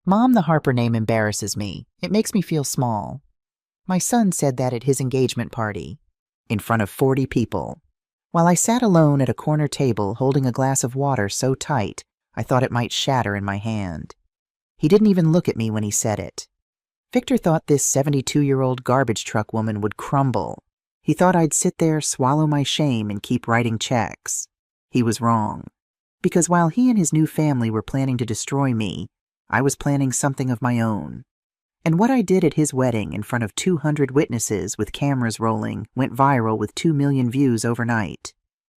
Mom, the Harper name embarrasses me. It makes me feel small. My son said that at his engagement party, in front of 40 people, while I sat alone at a corner table holding a glass of water so tight I thought it might shatter in my hand. He didn't even look at me when he said it. Victor thought this 72-year-old garbage truck woman would crumble. He thought I'd sit there, swallow my shame, and keep writing checks. He was wrong. Because while he and his new family were planning to destroy me, I was planning something of my own. And what I did at his wedding in front of 200 witnesses with cameras rolling went viral with 2 million views overnight.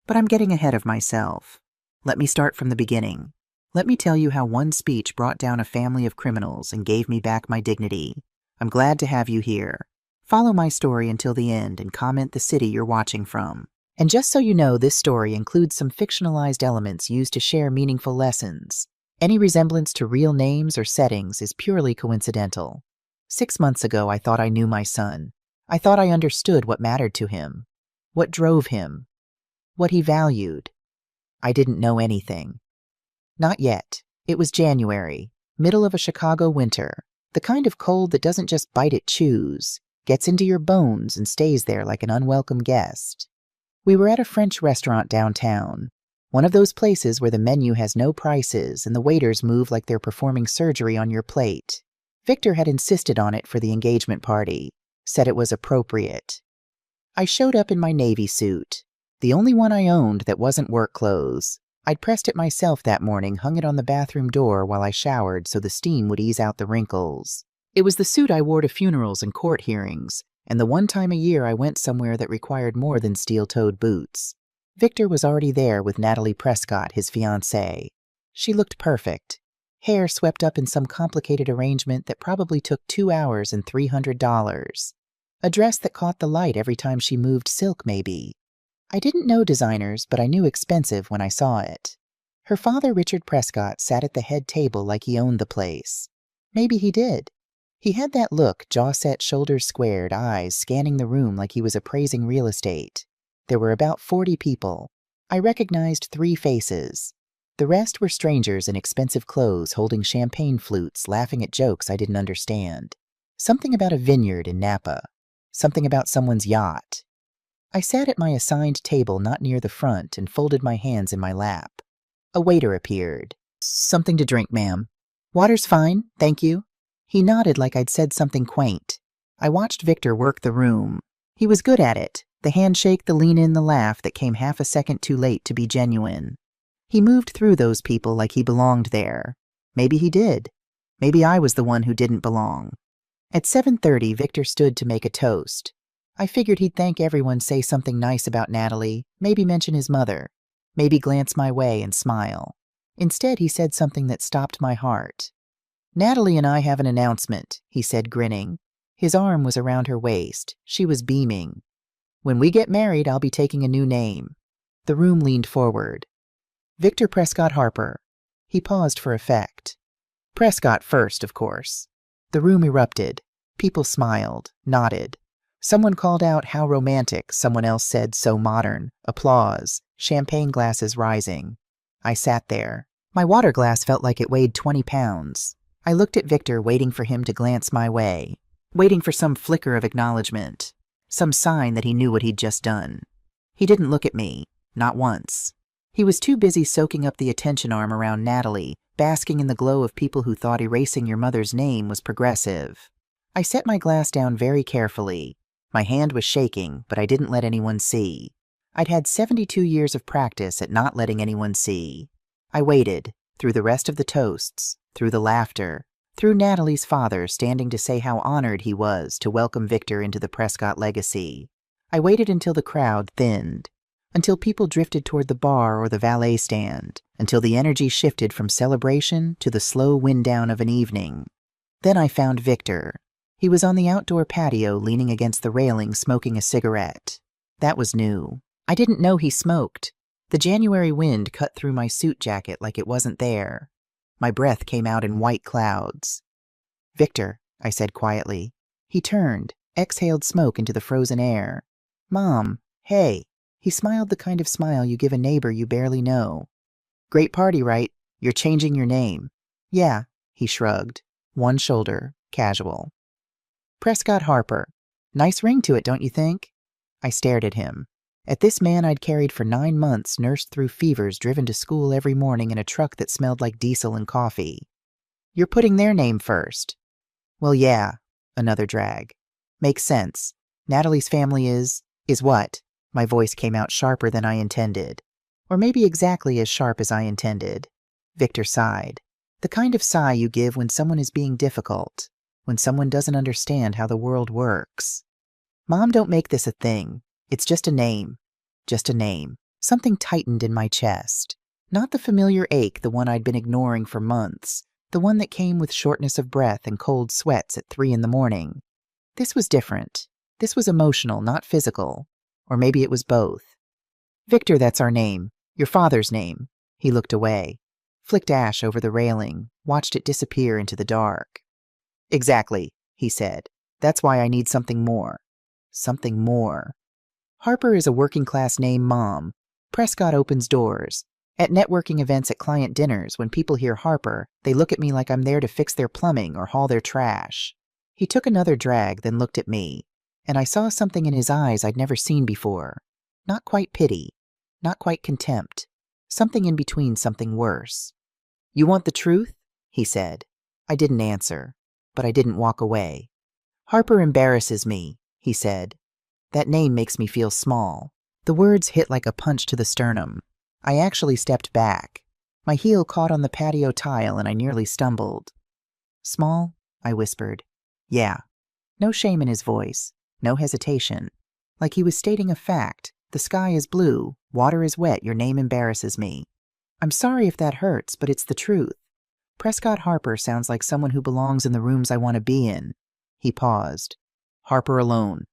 But I'm getting ahead of myself. Let me start from the beginning. Let me tell you how one speech brought down a family of criminals and gave me back my dignity. I'm glad to have you here. Follow my story until the end and comment the city you're watching from. And just so you know, this story includes some fictionalized elements used to share meaningful lessons. Any resemblance to real names or settings is purely coincidental. 6 months ago, I thought I knew my son. I thought I understood what mattered to him, what drove him, what he valued. I didn't know anything. Not yet. It was January, middle of a Chicago winter, the kind of cold that doesn't just bite at chews, gets into your bones and stays there like an unwelcome guest. We were at a French restaurant downtown, one of those places where the menu has no prices and the waiters move like they're performing surgery on your plate. Victor had insisted on it for the engagement party, said it was appropriate. I showed up in my navy suit, the only one I owned that wasn't work clothes. I'd pressed it myself that morning, hung it on the bathroom door while I showered so the steam would ease out the wrinkles. It was the suit I wore to funerals and court hearings, and the one time a year I went somewhere that required more than steel-toed boots. Victor was already there with Natalie Prescott, his fiancée. She looked perfect. Hair swept up in some complicated arrangement that probably took 2 hours and $300. A dress that caught the light every time she moved silk, maybe. I didn't know designers, but I knew expensive when I saw it. Her father, Richard Prescott, sat at the head table like he owned the place. Maybe he did. He had that look, jaw set, shoulders squared, eyes scanning the room like he was appraising real estate. There were about 40 people. I recognized 3 faces. The rest were strangers in expensive clothes holding champagne flutes, laughing at jokes I didn't understand. Something about a vineyard in Napa. Something about someone's yacht. I sat at my assigned table not near the front and folded my hands in my lap. A waiter appeared. "Something to drink, ma'am." "Water's fine, thank you." He nodded like I'd said something quaint. I watched Victor work the room. He was good at it. The handshake, the lean in, the laugh that came half a second too late to be genuine. He moved through those people like he belonged there. Maybe he did. Maybe I was the one who didn't belong. At 7:30, Victor stood to make a toast. I figured he'd thank everyone, say something nice about Natalie, maybe mention his mother, maybe glance my way and smile. Instead, he said something that stopped my heart. "Natalie and I have an announcement," he said, grinning. His arm was around her waist. She was beaming. "When we get married, I'll be taking a new name." The room leaned forward. "Victor Prescott Harper." He paused for effect. Prescott first, of course. The room erupted. People smiled, nodded. Someone called out, "How romantic." Someone else said, "So modern." Applause. Champagne glasses rising. I sat there. My water glass felt like it weighed 20 pounds. I looked at Victor, waiting for him to glance my way, waiting for some flicker of acknowledgement, some sign that he knew what he'd just done. He didn't look at me, not once. He was too busy soaking up the attention arm around Natalie, basking in the glow of people who thought erasing your mother's name was progressive. I set my glass down very carefully. My hand was shaking, but I didn't let anyone see. I'd had 72 years of practice at not letting anyone see. I waited, through the rest of the toasts, through the laughter, through Natalie's father standing to say how honored he was to welcome Victor into the Prescott legacy. I waited until the crowd thinned, until people drifted toward the bar or the valet stand, until the energy shifted from celebration to the slow wind down of an evening. Then I found Victor. He was on the outdoor patio leaning against the railing smoking a cigarette. That was new. I didn't know he smoked. The January wind cut through my suit jacket like it wasn't there. My breath came out in white clouds. "Victor," I said quietly. He turned, exhaled smoke into the frozen air. "Mom, hey." He smiled the kind of smile you give a neighbor you barely know. "Great party, right? You're changing your name." "Yeah," he shrugged. One shoulder, casual. Prescott Harper. Nice ring to it, don't you think? I stared at him. At this man I'd carried for 9 months, nursed through fevers, driven to school every morning in a truck that smelled like diesel and coffee. You're putting their name first. Well, yeah. Another drag. Makes sense. Natalie's family is what? My voice came out sharper than I intended. Or maybe exactly as sharp as I intended. Victor sighed. The kind of sigh you give when someone is being difficult, when someone doesn't understand how the world works. Mom, don't make this a thing. It's just a name. Just a name. Something tightened in my chest. Not the familiar ache, the one I'd been ignoring for months. The one that came with shortness of breath and cold sweats at 3 a.m. This was different. This was emotional, not physical. Or maybe it was both. Victor, that's our name. Your father's name. He looked away. Flicked ash over the railing, watched it disappear into the dark. Exactly, he said. That's why I need something more. Something more. Harper is a working-class name, Mom. Prescott opens doors. At networking events, at client dinners, when people hear Harper, they look at me like I'm there to fix their plumbing or haul their trash. He took another drag, then looked at me, and I saw something in his eyes I'd never seen before. Not quite pity, not quite contempt. Something in between, something worse. You want the truth? He said. I didn't answer, but I didn't walk away. Harper embarrasses me, he said. That name makes me feel small. The words hit like a punch to the sternum. I actually stepped back. My heel caught on the patio tile and I nearly stumbled. Small? I whispered. Yeah. No shame in his voice. No hesitation. Like he was stating a fact. The sky is blue. Water is wet. Your name embarrasses me. I'm sorry if that hurts, but it's the truth. Prescott Harper sounds like someone who belongs in the rooms I want to be in. He paused. Harper alone.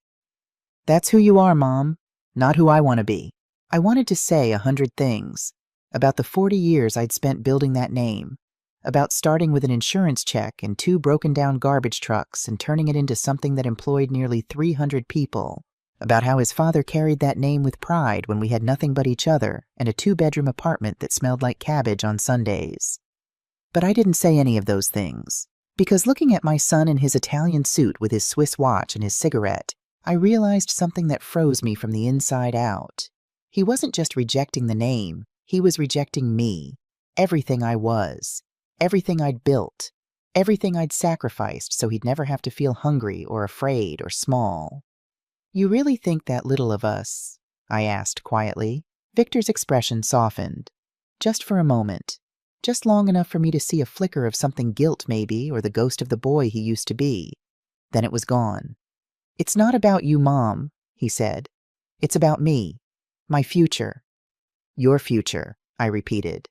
That's who you are, Mom. Not who I want to be. I wanted to say 100 things. About the 40 years I'd spent building that name. About starting with an insurance check and 2 broken-down garbage trucks and turning it into something that employed nearly 300 people. About how his father carried that name with pride when we had nothing but each other and a 2-bedroom apartment that smelled like cabbage on Sundays. But I didn't say any of those things, because looking at my son in his Italian suit with his Swiss watch and his cigarette, I realized something that froze me from the inside out. He wasn't just rejecting the name, he was rejecting me, everything I was, everything I'd built, everything I'd sacrificed so he'd never have to feel hungry or afraid or small. You really think that little of us? I asked quietly. Victor's expression softened. Just for a moment. Just long enough for me to see a flicker of something guilt maybe, or the ghost of the boy he used to be. Then it was gone. It's not about you, Mom, he said. It's about me. My future. Your future, I repeated.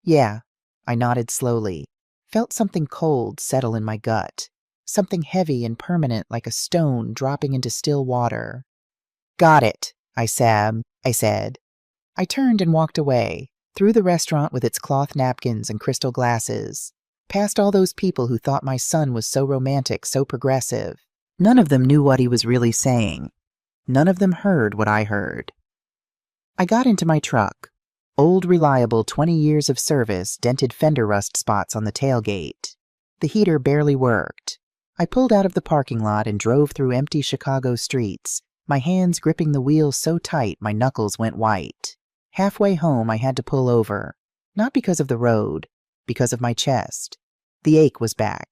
Yeah, I nodded slowly. Felt something cold settle in my gut. Something heavy and permanent like a stone dropping into still water. Got it, I said. I turned and walked away, through the restaurant with its cloth napkins and crystal glasses, past all those people who thought my son was so romantic, so progressive. None of them knew what he was really saying. None of them heard what I heard. I got into my truck. Old, reliable 20 years of service, dented fender rust spots on the tailgate. The heater barely worked. I pulled out of the parking lot and drove through empty Chicago streets, my hands gripping the wheel so tight my knuckles went white. Halfway home I had to pull over, not because of the road, because of my chest. The ache was back.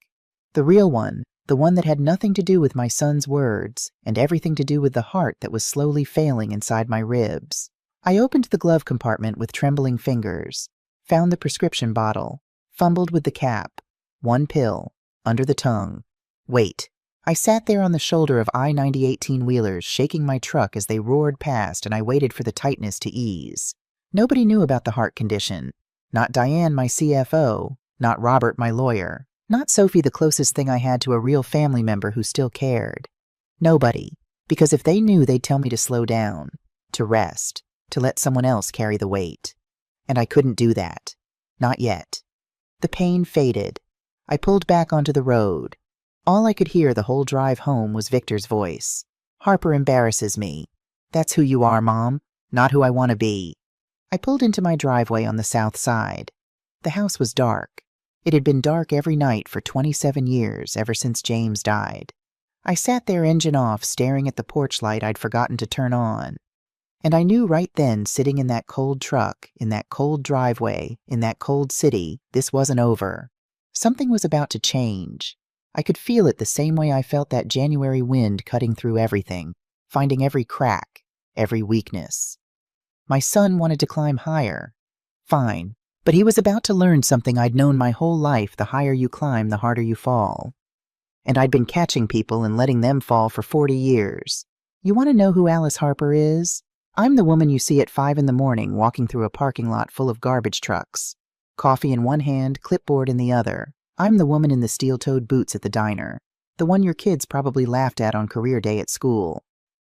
The real one, the one that had nothing to do with my son's words, and everything to do with the heart that was slowly failing inside my ribs. I opened the glove compartment with trembling fingers, found the prescription bottle, fumbled with the cap. 1 pill, under the tongue. Wait. I sat there on the shoulder of I-90 18-wheelers, shaking my truck as they roared past, and I waited for the tightness to ease. Nobody knew about the heart condition. Not Diane, my CFO. Not Robert, my lawyer. Not Sophie, the closest thing I had to a real family member who still cared. Nobody. Because if they knew, they'd tell me to slow down, to rest, to let someone else carry the weight. And I couldn't do that. Not yet. The pain faded. I pulled back onto the road. All I could hear the whole drive home was Victor's voice. Harper embarrasses me. That's who you are, Mom. Not who I want to be. I pulled into my driveway on the south side. The house was dark. It had been dark every night for 27 years, ever since James died. I sat there engine off, staring at the porch light I'd forgotten to turn on. And I knew right then, sitting in that cold truck, in that cold driveway, in that cold city, this wasn't over. Something was about to change. I could feel it the same way I felt that January wind cutting through everything, finding every crack, every weakness. My son wanted to climb higher. Fine, but he was about to learn something I'd known my whole life: the higher you climb, the harder you fall. And I'd been catching people and letting them fall for 40 years. You want to know who Alice Harper is? I'm the woman you see at 5 in the morning walking through a parking lot full of garbage trucks. Coffee in one hand, clipboard in the other. I'm the woman in the steel-toed boots at the diner. The one your kids probably laughed at on career day at school.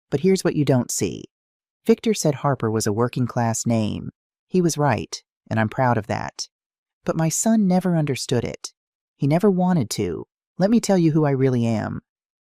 But here's what you don't see. Victor said Harper was a working-class name. He was right, and I'm proud of that. But my son never understood it. He never wanted to. Let me tell you who I really am.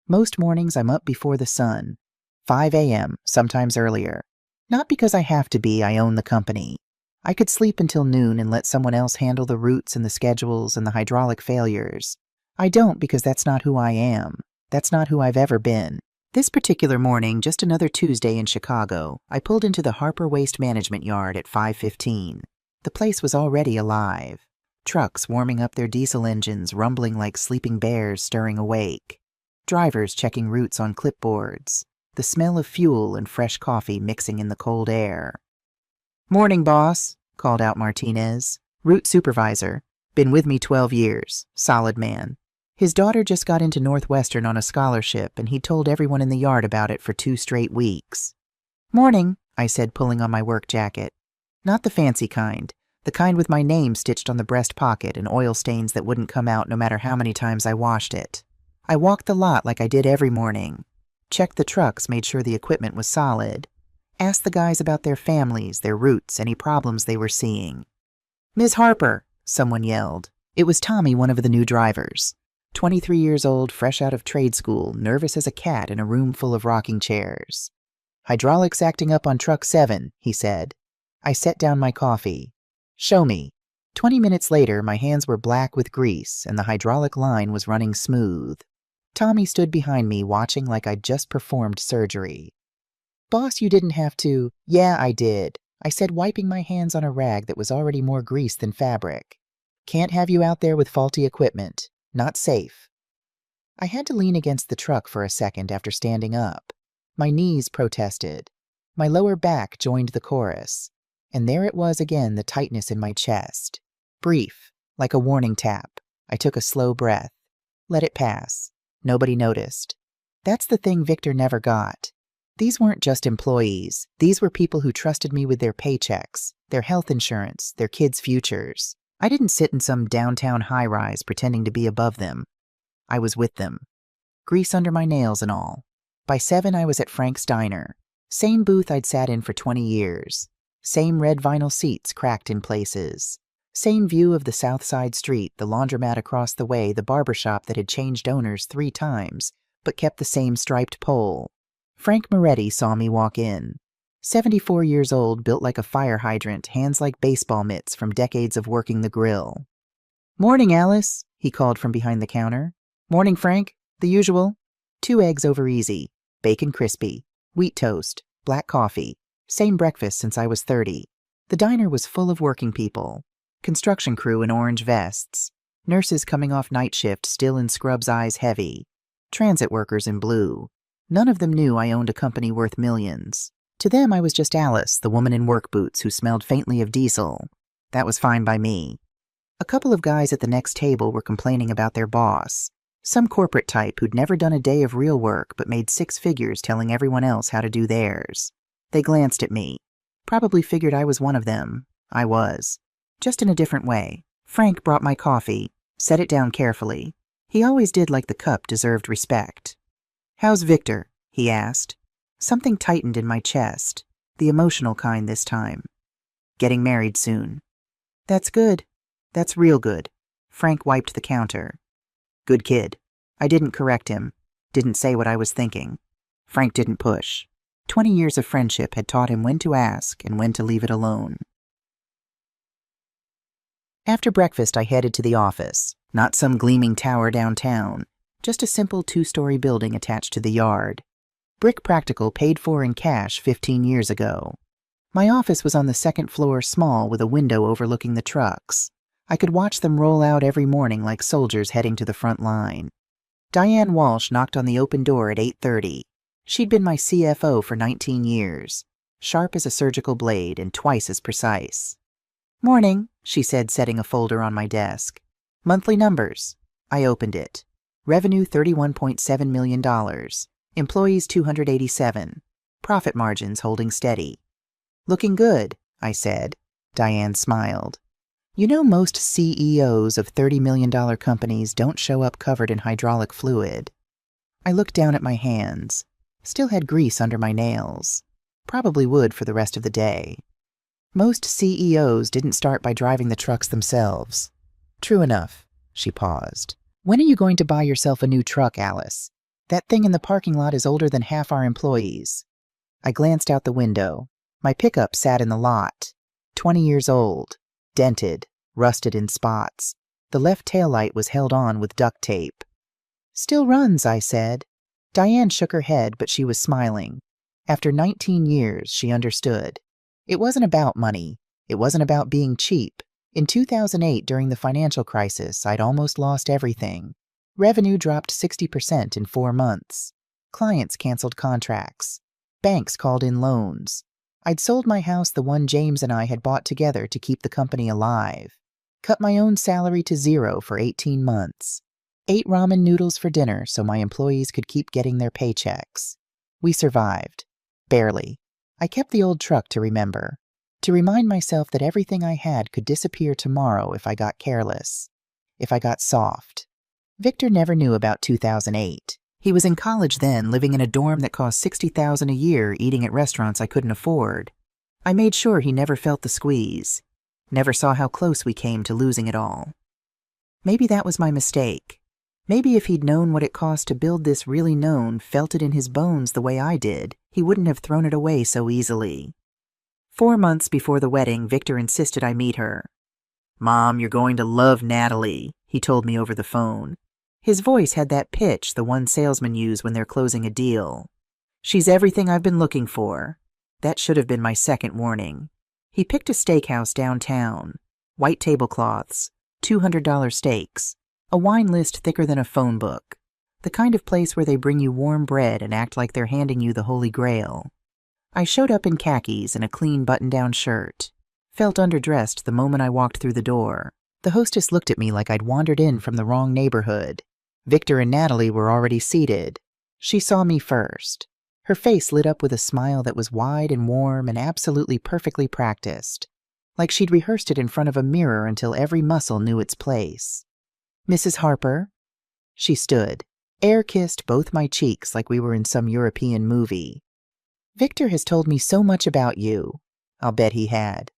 Most mornings I'm up before the sun. 5 a.m., sometimes earlier. Not because I have to be, I own the company. I could sleep until noon and let someone else handle the routes and the schedules and the hydraulic failures. I don't, because that's not who I am. That's not who I've ever been. This particular morning, just another Tuesday in Chicago, I pulled into the Harper Waste Management Yard at 5:15. The place was already alive. Trucks warming up their diesel engines, rumbling like sleeping bears stirring awake. Drivers checking routes on clipboards. The smell of fuel and fresh coffee mixing in the cold air. "Morning, boss," called out Martinez. Route supervisor. Been with me 12 years. Solid man. His daughter just got into Northwestern on a scholarship, and he told everyone in the yard about it for 2 straight weeks. "Morning," I said, pulling on my work jacket. Not the fancy kind. The kind with my name stitched on the breast pocket and oil stains that wouldn't come out no matter how many times I washed it. I walked the lot like I did every morning. Checked the trucks, made sure the equipment was solid. Asked the guys about their families, their routes, any problems they were seeing. "Ms. Harper," someone yelled. It was Tommy, one of the new drivers. 23 years old, fresh out of trade school, nervous as a cat in a room full of rocking chairs. "Hydraulics acting up on truck 7, he said. I set down my coffee. "Show me." 20 minutes later, my hands were black with grease, and the hydraulic line was running smooth. Tommy stood behind me, watching like I'd just performed surgery. "Boss, you didn't have to." "Yeah, I did," I said, wiping my hands on a rag that was already more grease than fabric. "Can't have you out there with faulty equipment. Not safe." I had to lean against the truck for a second after standing up. My knees protested. My lower back joined the chorus. And there it was again, the tightness in my chest. Brief, like a warning tap. I took a slow breath. Let it pass. Nobody noticed. That's the thing Victor never got. These weren't just employees. These were people who trusted me with their paychecks, their health insurance, their kids' futures. I didn't sit in some downtown high-rise pretending to be above them. I was with them. Grease under my nails and all. By 7, I was at Frank's Diner. Same booth I'd sat in for 20 years. Same red vinyl seats cracked in places. Same view of the South Side Street, the laundromat across the way, the barber shop that had changed owners 3 times, but kept the same striped pole. Frank Moretti saw me walk in. 74 years old, built like a fire hydrant, hands like baseball mitts from decades of working the grill. "Morning, Alice," he called from behind the counter. "Morning, Frank. The usual. 2 eggs over easy. Bacon crispy. Wheat toast. Black coffee. Same breakfast since I was 30. The diner was full of working people. Construction crew in orange vests. Nurses coming off night shift, still in scrubs, eyes heavy. Transit workers in blue. None of them knew I owned a company worth millions. To them, I was just Alice, the woman in work boots who smelled faintly of diesel. That was fine by me. A couple of guys at the next table were complaining about their boss. Some corporate type who'd never done a day of real work but made 6 figures telling everyone else how to do theirs. They glanced at me. Probably figured I was one of them. I was. Just in a different way. Frank brought my coffee, set it down carefully. He always did like the cup deserved respect. "How's Victor?" he asked. Something tightened in my chest, the emotional kind this time. "Getting married soon." "That's good. That's real good." Frank wiped the counter. "Good kid." I didn't correct him, didn't say what I was thinking. Frank didn't push. 20 years of friendship had taught him when to ask and when to leave it alone. After breakfast, I headed to the office. Not some gleaming tower downtown, just a simple 2-story building attached to the yard. Brick Practical paid for in cash 15 years ago. My office was on the second floor, small, with a window overlooking the trucks. I could watch them roll out every morning like soldiers heading to the front line. Diane Walsh knocked on the open door at 8:30. She'd been my CFO for 19 years, sharp as a surgical blade and twice as precise. "Morning," she said, setting a folder on my desk. "Monthly numbers." I opened it. Revenue $31.7 million. Employees 287. Profit margins holding steady. "Looking good," I said. Diane smiled. "You know, most CEOs of $30 million companies don't show up covered in hydraulic fluid." I looked down at my hands. Still had grease under my nails. Probably would for the rest of the day. Most CEOs didn't start by driving the trucks themselves. "True enough." She paused. "When are you going to buy yourself a new truck, Alice? That thing in the parking lot is older than half our employees." I glanced out the window. My pickup sat in the lot. 20 years old. Dented, rusted in spots. The left taillight was held on with duct tape. "Still runs," I said. Diane shook her head, but she was smiling. After 19 years, she understood. It wasn't about money. It wasn't about being cheap. In 2008, during the financial crisis, I'd almost lost everything. Revenue dropped 60% in 4 months. Clients canceled contracts. Banks called in loans. I'd sold my house, the one James and I had bought together, to keep the company alive. Cut my own salary to 0 for 18 months. Ate ramen noodles for dinner so my employees could keep getting their paychecks. We survived. Barely. I kept the old truck to remember. To remind myself that everything I had could disappear tomorrow if I got careless. If I got soft. Victor never knew about 2008. He was in college then, living in a dorm that cost $60,000 a year, eating at restaurants I couldn't afford. I made sure he never felt the squeeze. Never saw how close we came to losing it all. Maybe that was my mistake. Maybe if he'd known what it cost to build this, really known, felt it in his bones the way I did, he wouldn't have thrown it away so easily. 4 months before the wedding, Victor insisted I meet her. "Mom, you're going to love Natalie," he told me over the phone. His voice had that pitch the one salesmen use when they're closing a deal. "She's everything I've been looking for." That should have been my second warning. He picked a steakhouse downtown. White tablecloths, $200 steaks, a wine list thicker than a phone book. The kind of place where they bring you warm bread and act like they're handing you the Holy Grail. I showed up in khakis and a clean button-down shirt. Felt underdressed the moment I walked through the door. The hostess looked at me like I'd wandered in from the wrong neighborhood. Victor and Natalie were already seated. She saw me first. Her face lit up with a smile that was wide and warm and absolutely perfectly practiced. Like she'd rehearsed it in front of a mirror until every muscle knew its place. "Mrs. Harper?" She stood. Air kissed both my cheeks like we were in some European movie. "Victor has told me so much about you." I'll bet he had.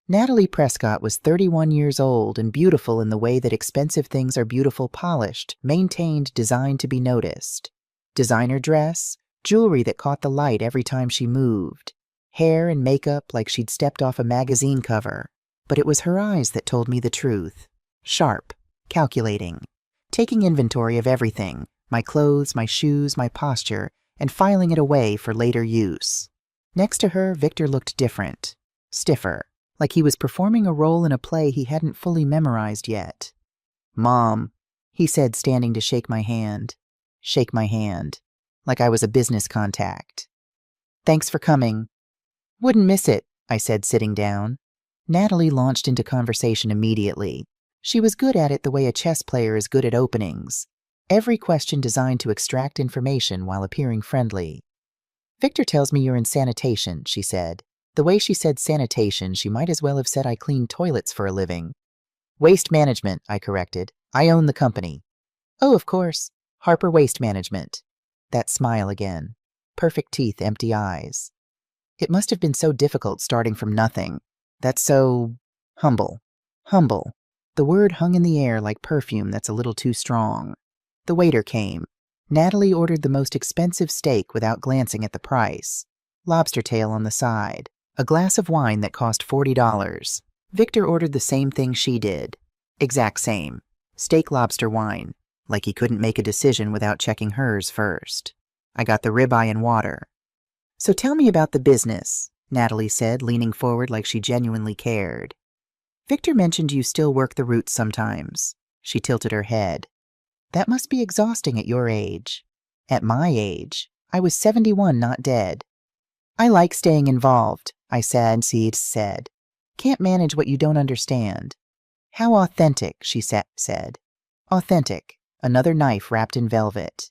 Natalie Prescott was 31 years old and beautiful in the way that expensive things are beautiful, polished, maintained, designed to be noticed. Designer dress, jewelry that caught the light every time she moved, hair and makeup like she'd stepped off a magazine cover. But it was her eyes that told me the truth. Sharp, calculating, taking inventory of everything, my clothes, my shoes, my posture, and filing it away for later use. Next to her, Victor looked different, stiffer, like he was performing a role in a play he hadn't fully memorized yet. "Mom," he said, standing to shake my hand. Shake my hand, like I was a business contact. "Thanks for coming." "Wouldn't miss it," I said, sitting down. Natalie launched into conversation immediately. She was good at it the way a chess player is good at openings. Every question designed to extract information while appearing friendly. "Victor tells me you're in sanitation," she said. The way she said sanitation, she might as well have said I cleaned toilets for a living. "Waste management," I corrected. "I own the company." "Oh, of course. Harper Waste Management." That smile again. Perfect teeth, empty eyes. It must have been so difficult starting from nothing. That's so humble. Humble. The word hung in the air like perfume that's a little too strong. The waiter came. Natalie ordered the most expensive steak without glancing at the price. Lobster tail on the side. A glass of wine that cost $40. Victor ordered the same thing she did. Exact same. Steak lobster wine. Like he couldn't make a decision without checking hers first. I got the ribeye and water. So tell me about the business, Natalie said, leaning forward like she genuinely cared. Victor mentioned you still work the routes sometimes. She tilted her head. That must be exhausting at your age. At my age, I was 71, not dead. I like staying involved, I said. Can't manage what you don't understand. How authentic, she said. Authentic, another knife wrapped in velvet.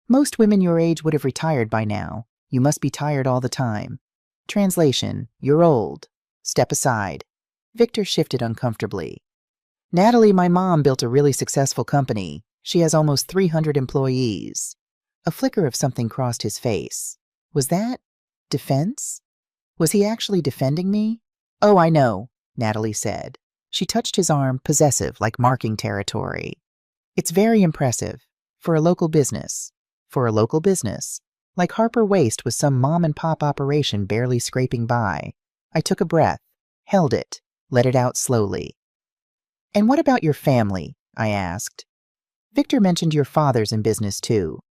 Most women your age would have retired by now. You must be tired all the time. Translation, you're old. Step aside. Victor shifted uncomfortably. Natalie, my mom built a really successful company. She has almost 300 employees. A flicker of something crossed his face. Was that defense? Was he actually defending me? Oh, I know, Natalie said. She touched his arm, possessive, like marking territory. It's very impressive. For a local business. For a local business. Like Harper Waste was some mom-and-pop operation barely scraping by. I took a breath, held it, let it out slowly. And what about your family? I asked. Victor mentioned your father's in business too.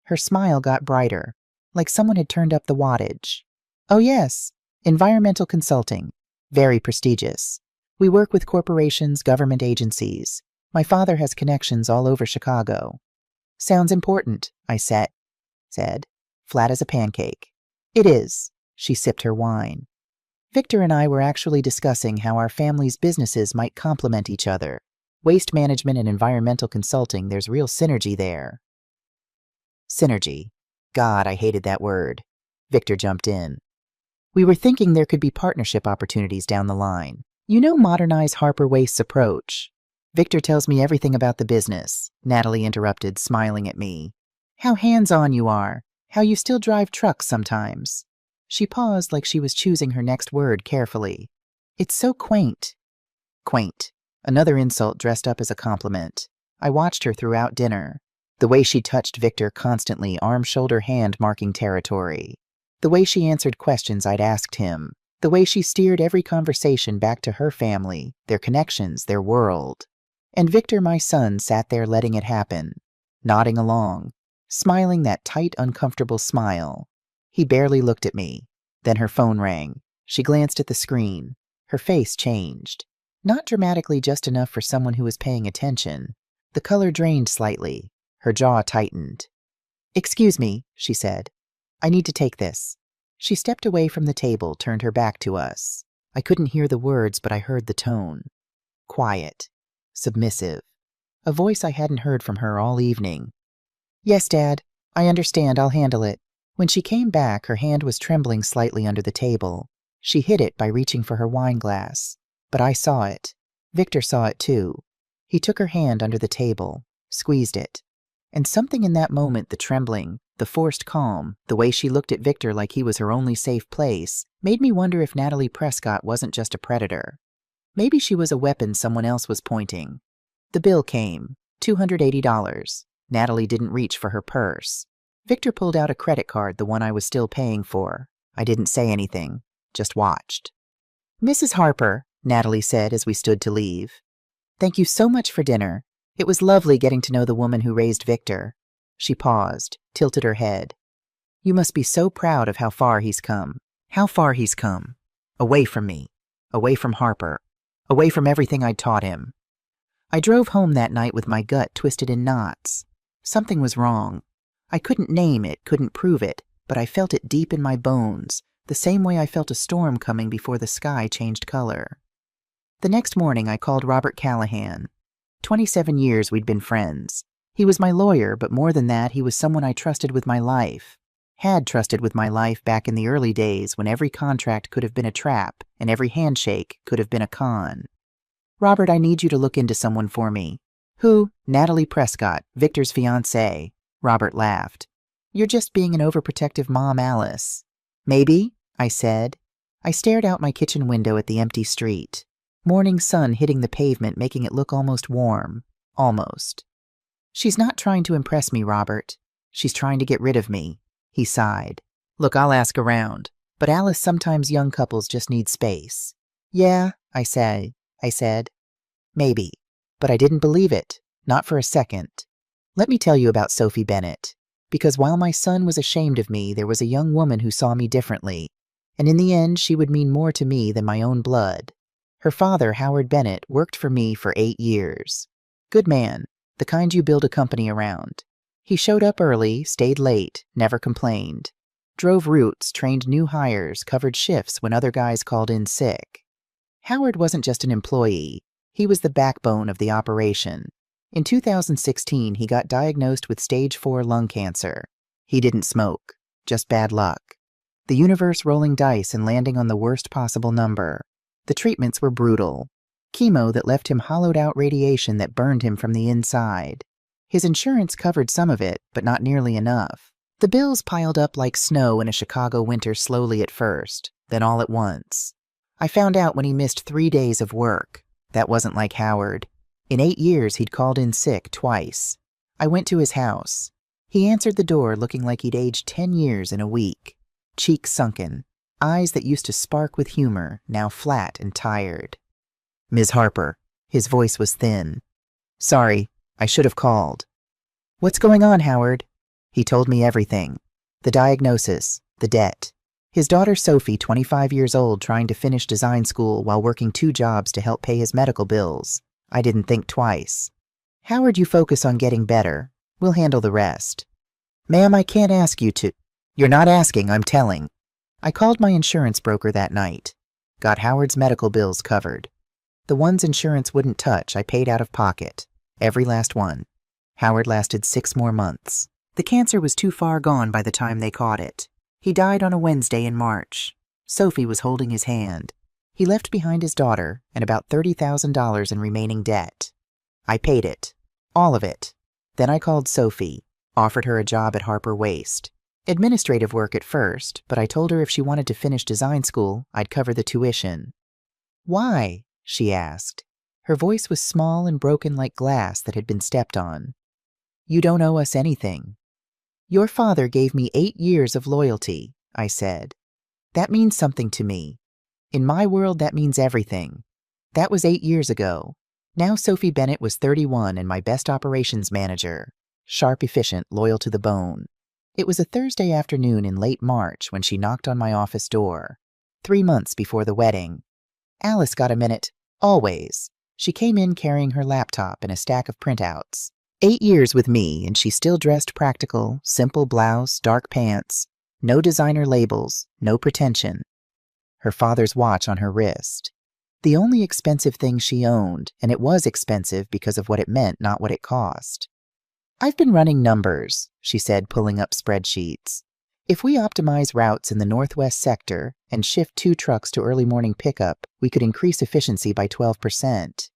Her smile got brighter, like someone had turned up the wattage. Oh yes, environmental consulting. Very prestigious. We work with corporations, government agencies. My father has connections all over Chicago. Sounds important, I said, flat as a pancake. It is. She sipped her wine. Victor and I were actually discussing how our family's businesses might complement each other. Waste management and environmental consulting, there's real synergy there. Synergy. God, I hated that word. Victor jumped in. We were thinking there could be partnership opportunities down the line. You know, modernize Harper Waste's approach. Victor tells me everything about the business, Natalie interrupted, smiling at me. How hands-on you are. How you still drive trucks sometimes. She paused like she was choosing her next word carefully. It's so quaint. Quaint. Another insult dressed up as a compliment. I watched her throughout dinner. The way she touched Victor constantly, arm, shoulder, hand marking territory. The way she answered questions I'd asked him. The way she steered every conversation back to her family, their connections, their world. And Victor, my son, sat there letting it happen, nodding along, smiling that tight, uncomfortable smile. He barely looked at me. Then her phone rang. She glanced at the screen. Her face changed. Not dramatically, just enough for someone who was paying attention. The color drained slightly. Her jaw tightened. Excuse me, she said. I need to take this. She stepped away from the table, turned her back to us. I couldn't hear the words, but I heard the tone. Quiet. Submissive. A voice I hadn't heard from her all evening. Yes, Dad. I understand. I'll handle it. When she came back, her hand was trembling slightly under the table. She hid it by reaching for her wine glass. But I saw it. Victor saw it too. He took her hand under the table, squeezed it. And something in that moment, the trembling, the forced calm, the way she looked at Victor like he was her only safe place, made me wonder if Natalie Prescott wasn't just a predator. Maybe she was a weapon someone else was pointing. The bill came, $280. Natalie didn't reach for her purse. Victor pulled out a credit card, the one I was still paying for. I didn't say anything, just watched. Mrs. Harper, Natalie said as we stood to leave. Thank you so much for dinner. It was lovely getting to know the woman who raised Victor. She paused, tilted her head. You must be so proud of how far he's come. How far he's come. Away from me. Away from Harper. Away from everything I'd taught him. I drove home that night with my gut twisted in knots. Something was wrong. I couldn't name it, couldn't prove it, but I felt it deep in my bones, the same way I felt a storm coming before the sky changed color. The next morning I called Robert Callahan. 27 years we'd been friends. He was my lawyer, but more than that, he was someone I trusted with my life. Had trusted with my life back in the early days when every contract could have been a trap and every handshake could have been a con. Robert, I need you to look into someone for me. Who? Natalie Prescott, Victor's fiancée. Robert laughed. You're just being an overprotective mom, Alice. Maybe, I said. I stared out my kitchen window at the empty street. Morning sun hitting the pavement, making it look almost warm. Almost. She's not trying to impress me, Robert. She's trying to get rid of me. He sighed. Look, I'll ask around. But Alice, sometimes young couples just need space. Yeah, I said. Maybe. But I didn't believe it, not for a second. Let me tell you about Sophie Bennett. Because while my son was ashamed of me, there was a young woman who saw me differently. And in the end, she would mean more to me than my own blood. Her father, Howard Bennett, worked for me for 8 years. Good man, the kind you build a company around. He showed up early, stayed late, never complained. Drove routes, trained new hires, covered shifts when other guys called in sick. Howard wasn't just an employee. He was the backbone of the operation. In 2016, he got diagnosed with stage 4 lung cancer. He didn't smoke, just bad luck. The universe rolling dice and landing on the worst possible number. The treatments were brutal. Chemo that left him hollowed out, radiation that burned him from the inside. His insurance covered some of it, but not nearly enough. The bills piled up like snow in a Chicago winter, slowly at first, then all at once. I found out when he missed 3 days of work. That wasn't like Howard. In 8 years, he'd called in sick twice. I went to his house. He answered the door looking like he'd aged 10 years in a week. Cheeks sunken, eyes that used to spark with humor, now flat and tired. "Ms. Harper." His voice was thin. "Sorry, I should have called." "What's going on, Howard?" He told me everything. The diagnosis, the debt. His daughter Sophie, 25 years old, trying to finish design school while working 2 jobs to help pay his medical bills. I didn't think twice. "Howard, you focus on getting better. We'll handle the rest." "Ma'am, I can't ask you to." "You're not asking, I'm telling." I called my insurance broker that night. Got Howard's medical bills covered. The ones insurance wouldn't touch, I paid out of pocket. Every last one. Howard lasted 6 more months. The cancer was too far gone by the time they caught it. He died on a Wednesday in March. Sophie was holding his hand. He left behind his daughter and about $30,000 in remaining debt. I paid it. All of it. Then I called Sophie, offered her a job at Harper Waste. Administrative work at first, but I told her if she wanted to finish design school, I'd cover the tuition. "Why?" she asked. Her voice was small and broken like glass that had been stepped on. "You don't owe us anything." "Your father gave me 8 years of loyalty," I said. "That means something to me. In my world, that means everything. That was 8 years ago. Now Sophie Bennett was 31 and my best operations manager. Sharp, efficient, loyal to the bone. It was a Thursday afternoon in late March when she knocked on my office door. 3 months before the wedding. "Alice got a minute?" "Always." She came in carrying her laptop and a stack of printouts. 8 years with me, and she still dressed practical, simple blouse, dark pants. No designer labels, no pretension. Her father's watch on her wrist. The only expensive thing she owned, and it was expensive because of what it meant, not what it cost. "I've been running numbers," she said, pulling up spreadsheets. "If we optimize routes in the northwest sector and shift 2 trucks to early morning pickup, we could increase efficiency by 12%.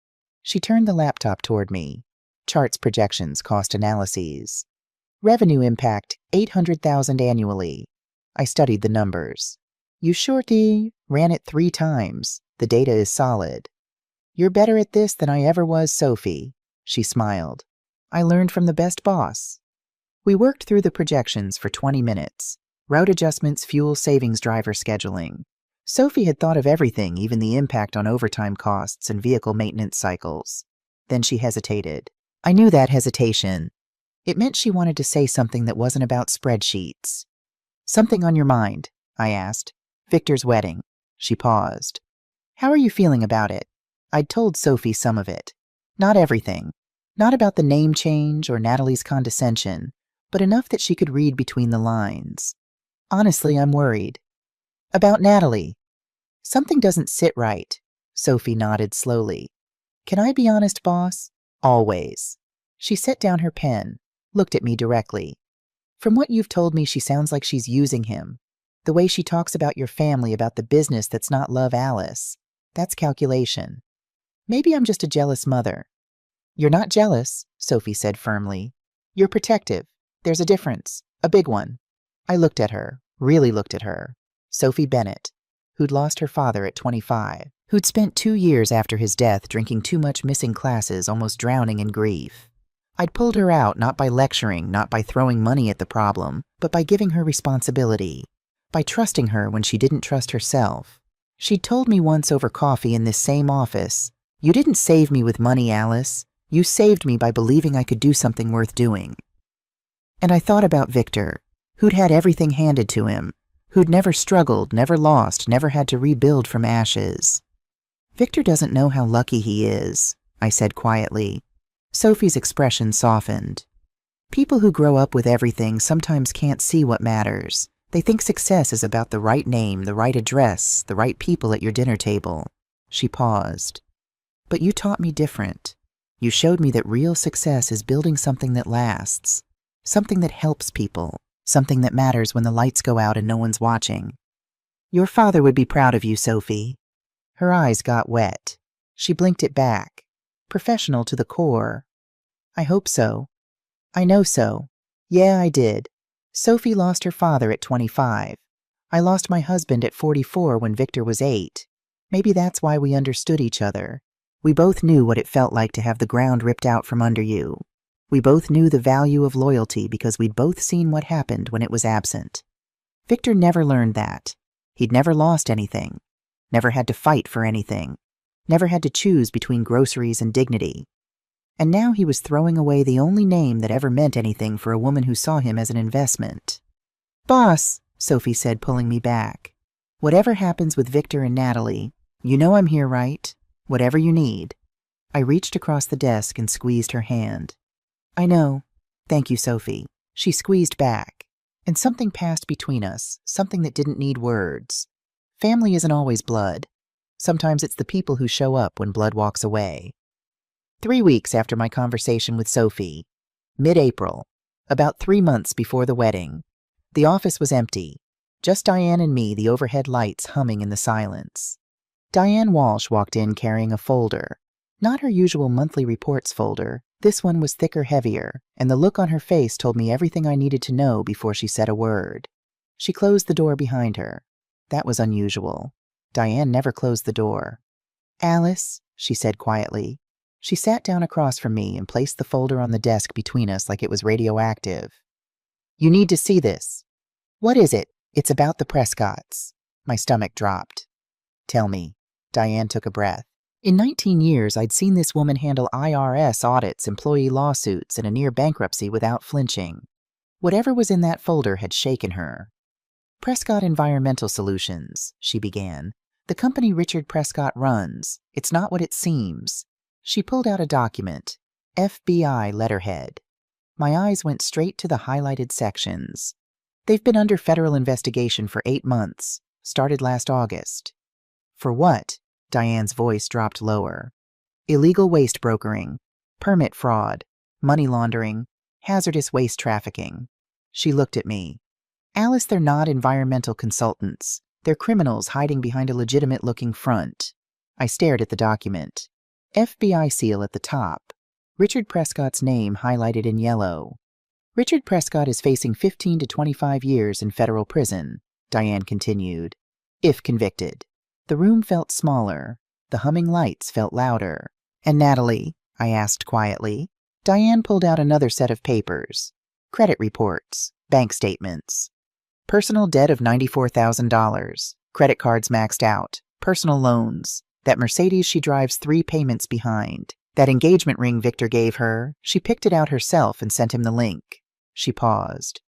She turned the laptop toward me. Charts, projections, cost analyses. Revenue impact, $800,000 annually. I studied the numbers. "You shorty, ran it 3 times. The data is solid." "You're better at this than I ever was, Sophie." She smiled. "I learned from the best boss." We worked through the projections for 20 minutes. Route adjustments, fuel savings, driver scheduling. Sophie had thought of everything, even the impact on overtime costs and vehicle maintenance cycles. Then she hesitated. I knew that hesitation. It meant she wanted to say something that wasn't about spreadsheets. "Something on your mind?" I asked. "Victor's wedding." She paused. "How are you feeling about it?" I'd told Sophie some of it. Not everything. Not about the name change or Natalie's condescension, but enough that she could read between the lines. "Honestly, I'm worried." "About Natalie?" "Something doesn't sit right." Sophie nodded slowly. "Can I be honest, boss?" "Always." She set down her pen, looked at me directly. "From what you've told me, she sounds like she's using him. The way she talks about your family, about the business that's not love, Alice. That's calculation. Maybe I'm just a jealous mother." "You're not jealous," Sophie said firmly. "You're protective. There's a difference, a big one." I looked at her, really looked at her. Sophie Bennett, who'd lost her father at 25, who'd spent 2 years after his death drinking too much, missing classes, almost drowning in grief. I'd pulled her out not by lecturing, not by throwing money at the problem, but by giving her responsibility, by trusting her when she didn't trust herself. She'd told me once over coffee in this same office, "You didn't save me with money, Alice. You saved me by believing I could do something worth doing. And I thought about Victor, who'd had everything handed to him, who'd never struggled, never lost, never had to rebuild from ashes. Victor doesn't know how lucky he is, I said quietly. Sophie's expression softened. People who grow up with everything sometimes can't see what matters. They think success is about the right name, the right address, the right people at your dinner table. She paused. But you taught me different. You showed me that real success is building something that lasts, something that helps people, something that matters when the lights go out and no one's watching. Your father would be proud of you, Sophie. Her eyes got wet. She blinked it back. Professional to the core. I hope so. I know so. Yeah, I did. Sophie lost her father at 25. I lost my husband at 44 when Victor was 8. Maybe that's why we understood each other. We both knew what it felt like to have the ground ripped out from under you. We both knew the value of loyalty because we'd both seen what happened when it was absent. Victor never learned that. He'd never lost anything, never had to fight for anything, never had to choose between groceries and dignity. And now he was throwing away the only name that ever meant anything for a woman who saw him as an investment. Boss, Sophie said, pulling me back. Whatever happens with Victor and Natalie, you know I'm here, right? Whatever you need. I reached across the desk and squeezed her hand. I know. Thank you, Sophie. She squeezed back. And something passed between us, something that didn't need words. Family isn't always blood. Sometimes it's the people who show up when blood walks away. 3 weeks after my conversation with Sophie, mid-April, about 3 months before the wedding, the office was empty. Just Diane and me, the overhead lights humming in the silence. Diane Walsh walked in carrying a folder. Not her usual monthly reports folder. This one was thicker, heavier, and the look on her face told me everything I needed to know before she said a word. She closed the door behind her. That was unusual. Diane never closed the door. Alice, she said quietly. She sat down across from me and placed the folder on the desk between us like it was radioactive. You need to see this. What is it? It's about the Prescotts. My stomach dropped. Tell me. Diane took a breath. In 19 years, I'd seen this woman handle IRS audits, employee lawsuits, and a near bankruptcy without flinching. Whatever was in that folder had shaken her. Prescott Environmental Solutions, she began. The company Richard Prescott runs. It's not what it seems. She pulled out a document. FBI letterhead. My eyes went straight to the highlighted sections. They've been under federal investigation for 8 months. Started last August. For what? Diane's voice dropped lower. Illegal waste brokering, permit fraud, money laundering, hazardous waste trafficking. She looked at me. Alice, they're not environmental consultants. They're criminals hiding behind a legitimate-looking front. I stared at the document. FBI seal at the top. Richard Prescott's name highlighted in yellow. Richard Prescott is facing 15 to 25 years in federal prison, Diane continued, if convicted. The room felt smaller. The humming lights felt louder. And Natalie? I asked quietly. Diane pulled out another set of papers. Credit reports, bank statements. Personal debt of $94,000. Credit cards maxed out. Personal loans. That Mercedes she drives 3 payments behind. That engagement ring Victor gave her, she picked it out herself and sent him the link. She paused.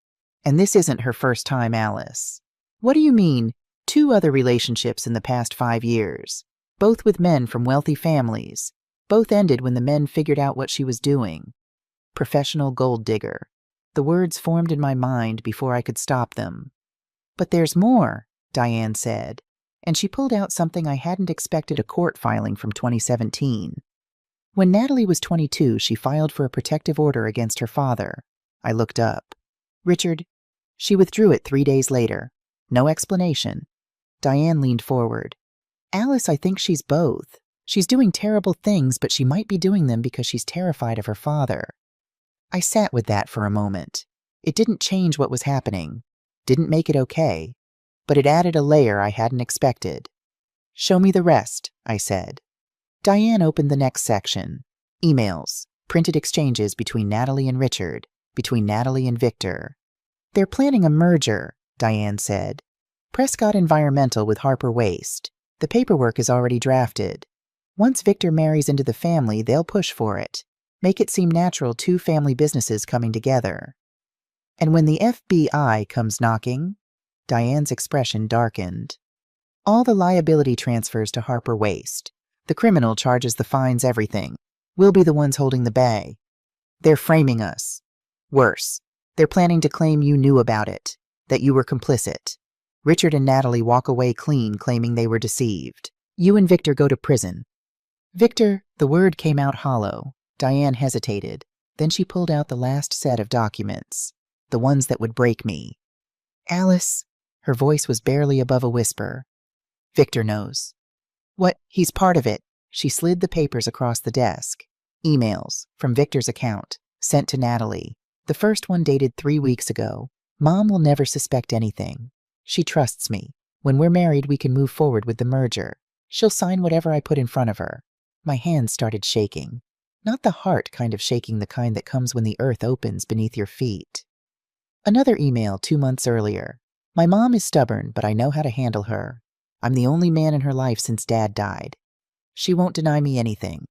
And this isn't her first time, Alice. What do you mean, 2 other relationships in the past 5 years? Both with men from wealthy families. Both ended when the men figured out what she was doing. Professional gold digger. The words formed in my mind before I could stop them. But there's more, Diane said. And she pulled out something I hadn't expected, a court filing from 2017. When Natalie was 22, she filed for a protective order against her father. I looked up. Richard. She withdrew it 3 days later. No explanation. Diane leaned forward. Alice, I think she's both. She's doing terrible things, but she might be doing them because she's terrified of her father. I sat with that for a moment. It didn't change what was happening. Didn't make it okay. But it added a layer I hadn't expected. Show me the rest, I said. Diane opened the next section. Emails, printed exchanges between Natalie and Richard, between Natalie and Victor. They're planning a merger, Diane said. Prescott Environmental with Harper Waste. The paperwork is already drafted. Once Victor marries into the family, they'll push for it. Make it seem natural, two family businesses coming together. And when the FBI comes knocking, Diane's expression darkened. All the liability transfers to Harper Waste. The criminal charges the fines, everything. We'll be the ones holding the bag. They're framing us. Worse, they're planning to claim you knew about it, that you were complicit. Richard and Natalie walk away clean, claiming they were deceived. You and Victor go to prison. Victor, the word came out hollow. Diane hesitated. Then she pulled out the last set of documents, the ones that would break me. Alice, her voice was barely above a whisper. Victor knows. What? He's part of it. She slid the papers across the desk. Emails from Victor's account, sent to Natalie. The first one dated 3 weeks ago. Mom will never suspect anything. She trusts me. When we're married, we can move forward with the merger. She'll sign whatever I put in front of her. My hands started shaking. Not the heart kind of shaking, the kind that comes when the earth opens beneath your feet. Another email 2 months earlier. My mom is stubborn, but I know how to handle her. I'm the only man in her life since Dad died. She won't deny me anything.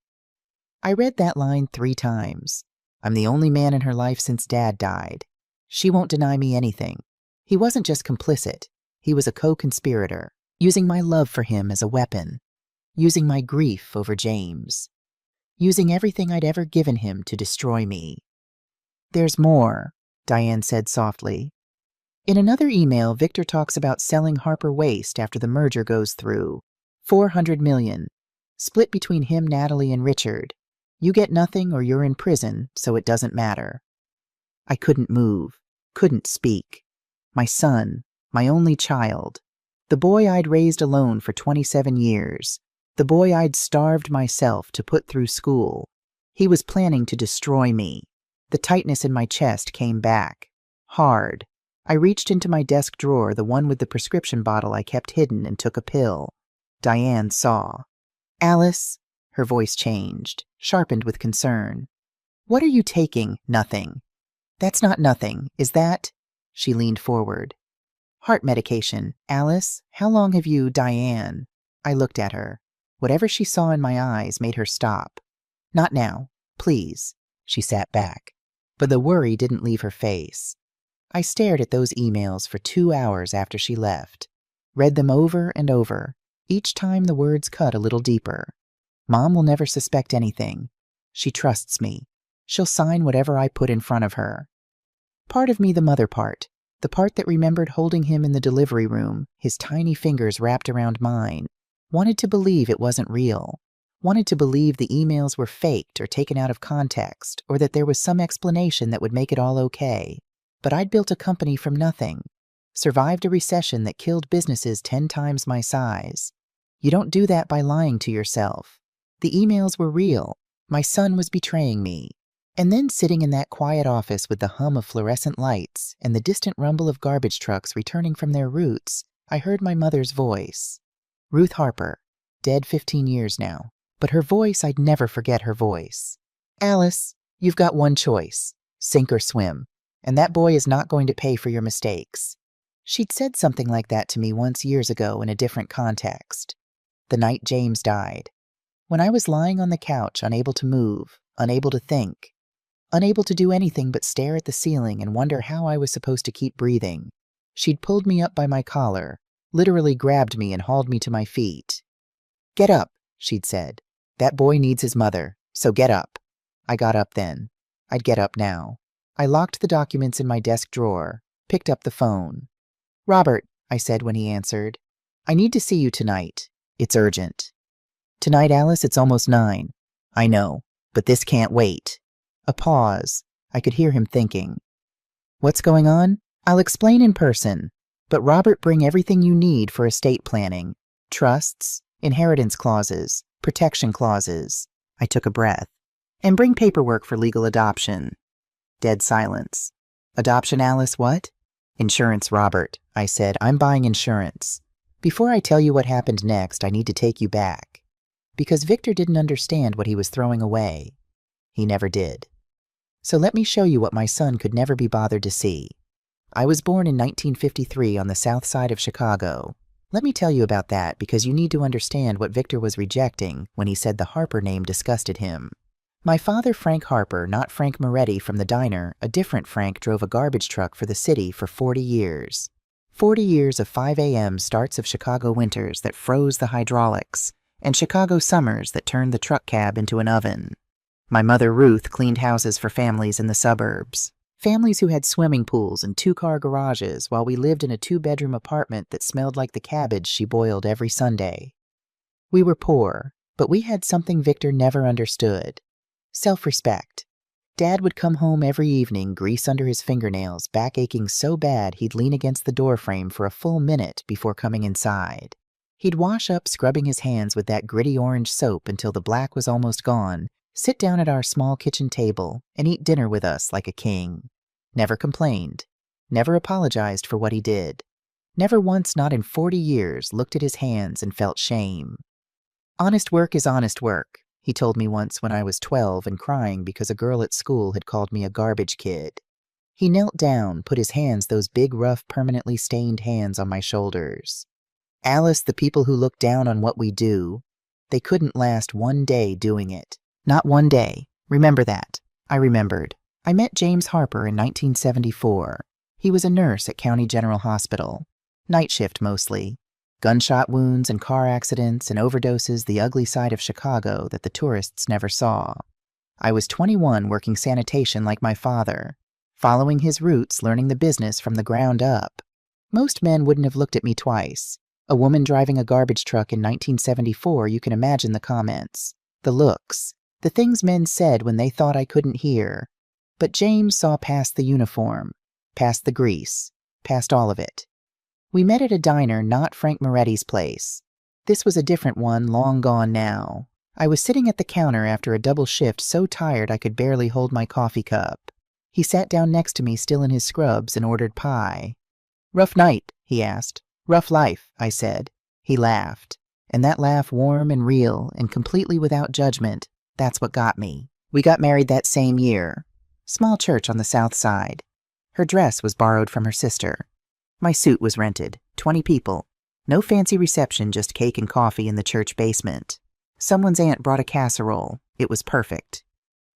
I read that line 3 times. I'm the only man in her life since Dad died. She won't deny me anything. He wasn't just complicit. He was a co-conspirator, using my love for him as a weapon, using my grief over James, using everything I'd ever given him to destroy me. There's more, Diane said softly. In another email, Victor talks about selling Harper Waste after the merger goes through. $400 million. Split between him, Natalie, and Richard. You get nothing or you're in prison, so it doesn't matter. I couldn't move, couldn't speak. My son, my only child. The boy I'd raised alone for 27 years. The boy I'd starved myself to put through school. He was planning to destroy me. The tightness in my chest came back. Hard. I reached into my desk drawer, the one with the prescription bottle I kept hidden, and took a pill. Diane saw. Alice, her voice changed, sharpened with concern. What are you taking? Nothing. That's not nothing, is that? She leaned forward. Heart medication. Alice, how long have you, Diane? I looked at her. Whatever she saw in my eyes made her stop. Not now, please. She sat back. But the worry didn't leave her face. I stared at those emails for 2 hours after she left. Read them over and over. Each time the words cut a little deeper. Mom will never suspect anything. She trusts me. She'll sign whatever I put in front of her. Part of me, the mother part, the part that remembered holding him in the delivery room, his tiny fingers wrapped around mine, wanted to believe it wasn't real, wanted to believe the emails were faked or taken out of context, or that there was some explanation that would make it all okay. But I'd built a company from nothing, survived a recession that killed businesses 10 times my size. You don't do that by lying to yourself. The emails were real. My son was betraying me. And then sitting in that quiet office with the hum of fluorescent lights and the distant rumble of garbage trucks returning from their routes, I heard my mother's voice. Ruth Harper, dead 15 years now, but her voice, I'd never forget her voice. Alice, you've got one choice, sink or swim, and that boy is not going to pay for your mistakes. She'd said something like that to me once years ago in a different context. The night James died. When I was lying on the couch, unable to move, unable to think, unable to do anything but stare at the ceiling and wonder how I was supposed to keep breathing, she'd pulled me up by my collar, literally grabbed me and hauled me to my feet. Get up, she'd said. That boy needs his mother, so get up. I got up then. I'd get up now. I locked the documents in my desk drawer, picked up the phone. Robert, I said when he answered, I need to see you tonight. It's urgent. Tonight, Alice, it's almost 9. I know, but this can't wait. A pause. I could hear him thinking. What's going on? I'll explain in person. But Robert, bring everything you need for estate planning. Trusts, inheritance clauses, protection clauses. I took a breath. And bring paperwork for legal adoption. Dead silence. Adoption, Alice, what? Insurance, Robert. I said, I'm buying insurance. Before I tell you what happened next, I need to take you back. Because Victor didn't understand what he was throwing away. He never did. So let me show you what my son could never be bothered to see. I was born in 1953 on the south side of Chicago. Let me tell you about that because you need to understand what Victor was rejecting when he said the Harper name disgusted him. My father, Frank Harper, not Frank Moretti from the diner, a different Frank, drove a garbage truck for the city for 40 years. 40 years of 5 a.m. starts of Chicago winters that froze the hydraulics, and Chicago summers that turned the truck cab into an oven. My mother, Ruth, cleaned houses for families in the suburbs. Families who had swimming pools and two-car garages while we lived in a two-bedroom apartment that smelled like the cabbage she boiled every Sunday. We were poor, but we had something Victor never understood. Self-respect. Dad would come home every evening, grease under his fingernails, back aching so bad he'd lean against the doorframe for a full minute before coming inside. He'd wash up, scrubbing his hands with that gritty orange soap until the black was almost gone, sit down at our small kitchen table, and eat dinner with us like a king. Never complained. Never apologized for what he did. Never once, not in 40 years, looked at his hands and felt shame. Honest work is honest work, he told me once when I was 12 and crying because a girl at school had called me a garbage kid. He knelt down, put his hands, those big, rough, permanently stained hands, on my shoulders. Alice, the people who look down on what we do, they couldn't last one day doing it. Not one day. Remember that. I remembered. I met James Harper in 1974. He was a nurse at County General Hospital. Night shift mostly. Gunshot wounds and car accidents and overdoses, the ugly side of Chicago that the tourists never saw. I was 21 working sanitation like my father, following his roots, learning the business from the ground up. Most men wouldn't have looked at me twice. A woman driving a garbage truck in 1974, you can imagine the comments, the looks, the things men said when they thought I couldn't hear. But James saw past the uniform, past the grease, past all of it. We met at a diner, not Frank Moretti's place. This was a different one, long gone now. I was sitting at the counter after a double shift, so tired I could barely hold my coffee cup. He sat down next to me, still in his scrubs, and ordered pie. "Rough night?" he asked. "Rough life," I said. He laughed. And that laugh, warm and real and completely without judgment, that's what got me. We got married that same year. Small church on the south side. Her dress was borrowed from her sister. My suit was rented. 20 people. No fancy reception, just cake and coffee in the church basement. Someone's aunt brought a casserole. It was perfect.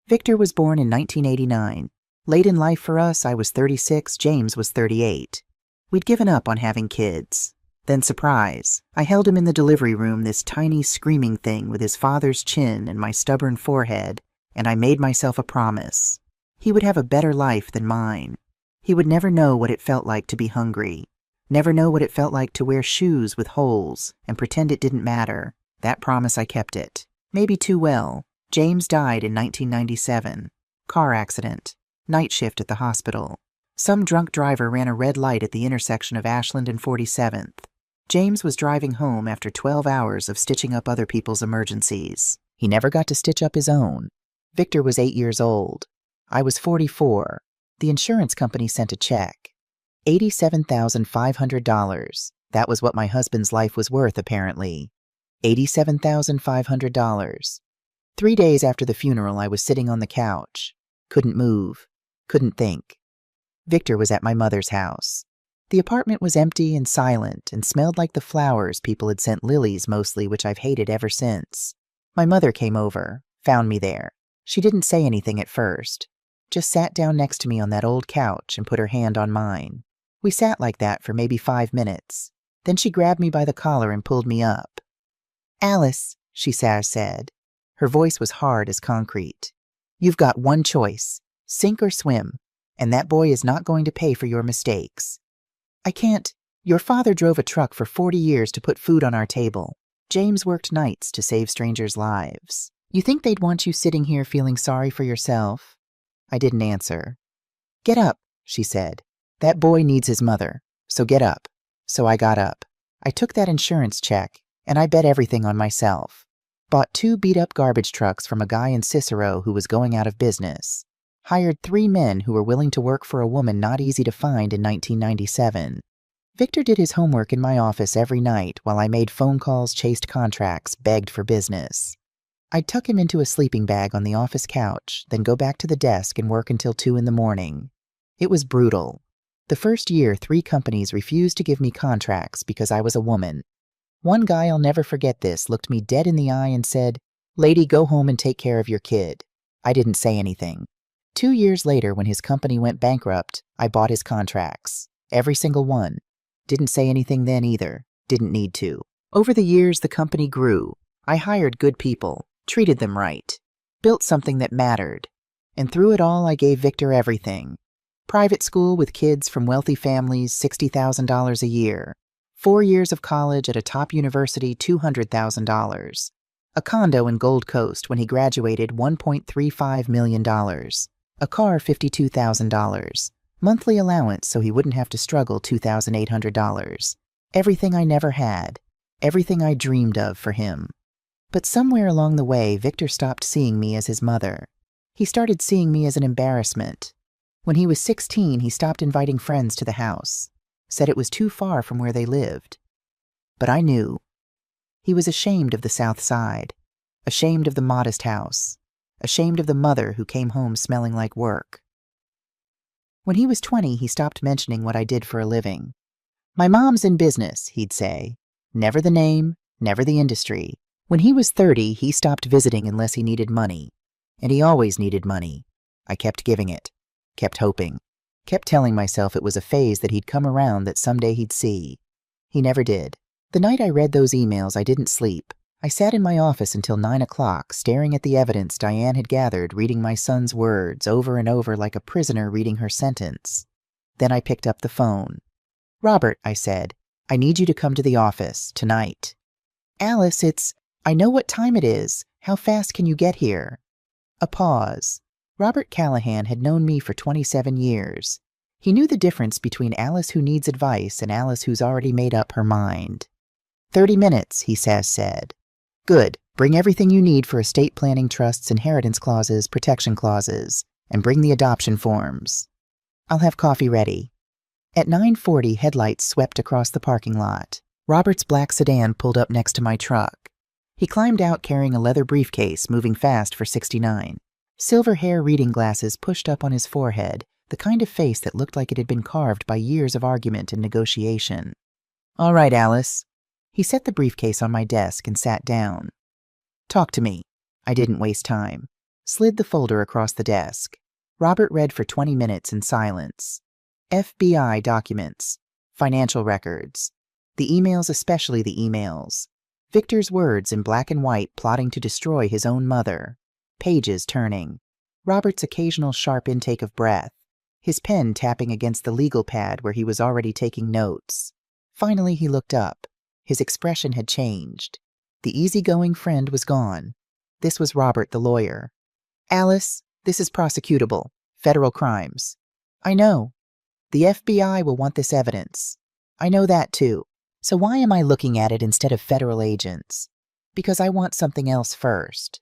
Victor was born in 1989. Late in life for us, I was 36, James was 38. We'd given up on having kids. Then surprise, I held him in the delivery room, this tiny screaming thing with his father's chin and my stubborn forehead, and I made myself a promise. He would have a better life than mine. He would never know what it felt like to be hungry, never know what it felt like to wear shoes with holes and pretend it didn't matter. That promise, I kept it. Maybe too well. James died in 1997. Car accident. Night shift at the hospital. Some drunk driver ran a red light at the intersection of Ashland and 47th. James was driving home after 12 hours of stitching up other people's emergencies. He never got to stitch up his own. Victor was 8 years old. I was 44. The insurance company sent a check. $87,500. That was what my husband's life was worth, apparently. $87,500. 3 days after the funeral, I was sitting on the couch. Couldn't move. Couldn't think. Victor was at my mother's house. The apartment was empty and silent and smelled like the flowers people had sent, lilies mostly, which I've hated ever since. My mother came over, found me there. She didn't say anything at first. Just sat down next to me on that old couch and put her hand on mine. We sat like that for maybe 5 minutes. Then she grabbed me by the collar and pulled me up. "Alice," she said. Her voice was hard as concrete. "You've got one choice, sink or swim, and that boy is not going to pay for your mistakes. I can't. Your father drove a truck for 40 years to put food on our table. James worked nights to save strangers' lives. You think they'd want you sitting here feeling sorry for yourself?" I didn't answer. "Get up," she said. "That boy needs his mother, so get up." So I got up. I took that insurance check, and I bet everything on myself. Bought 2 beat-up garbage trucks from a guy in Cicero who was going out of business. Hired 3 men who were willing to work for a woman not easy to find in 1997. Victor did his homework in my office every night while I made phone calls, chased contracts, begged for business. I'd tuck him into a sleeping bag on the office couch, then go back to the desk and work until 2 in the morning. It was brutal. The first year, 3 companies refused to give me contracts because I was a woman. One guy, I'll never forget this, looked me dead in the eye and said, "Lady, go home and take care of your kid." I didn't say anything. 2 years later, when his company went bankrupt, I bought his contracts. Every single one. Didn't say anything then either. Didn't need to. Over the years, the company grew. I hired good people, treated them right, built something that mattered. And through it all, I gave Victor everything. Private school with kids from wealthy families, $60,000 a year. 4 years of college at a top university, $200,000. A condo in Gold Coast when he graduated, $1.35 million. A car, $52,000. Monthly allowance so he wouldn't have to struggle, $2,800. Everything I never had. Everything I dreamed of for him. But somewhere along the way, Victor stopped seeing me as his mother. He started seeing me as an embarrassment. When he was 16, he stopped inviting friends to the house. Said it was too far from where they lived. But I knew. He was ashamed of the South Side. Ashamed of the modest house. Ashamed of the mother who came home smelling like work. When he was 20, he stopped mentioning what I did for a living. My mom's in business, he'd say. Never the name, never the industry. When he was 30, he stopped visiting unless he needed money. And he always needed money. I kept giving it. Kept hoping. Kept telling myself it was a phase that he'd come around, that someday he'd see. He never did. The night I read those emails, I didn't sleep. I sat in my office until 9 o'clock, staring at the evidence Diane had gathered, reading my son's words over and over like a prisoner reading her sentence. Then I picked up the phone. "Robert," I said, "I need you to come to the office, tonight." "Alice, I know what time it is. How fast can you get here?" A pause. Robert Callahan had known me for 27 years. He knew the difference between Alice who needs advice and Alice who's already made up her mind. 30 minutes, he said. "Good. Bring everything you need for estate planning, trusts, inheritance clauses, protection clauses, and bring the adoption forms. I'll have coffee ready." At 9:40, headlights swept across the parking lot. Robert's black sedan pulled up next to my truck. He climbed out carrying a leather briefcase, moving fast for 69. Silver hair, reading glasses pushed up on his forehead, the kind of face that looked like it had been carved by years of argument and negotiation. "All right, Alice." He set the briefcase on my desk and sat down. "Talk to me." I didn't waste time. Slid the folder across the desk. Robert read for 20 minutes in silence. FBI documents. Financial records. The emails, especially the emails. Victor's words in black and white, plotting to destroy his own mother. Pages turning. Robert's occasional sharp intake of breath. His pen tapping against the legal pad where he was already taking notes. Finally, he looked up. His expression had changed. The easygoing friend was gone. This was Robert, the lawyer. "Alice, this is prosecutable. Federal crimes." "I know. The FBI will want this evidence." "I know that too. So why am I looking at it instead of federal agents?" "Because I want something else first."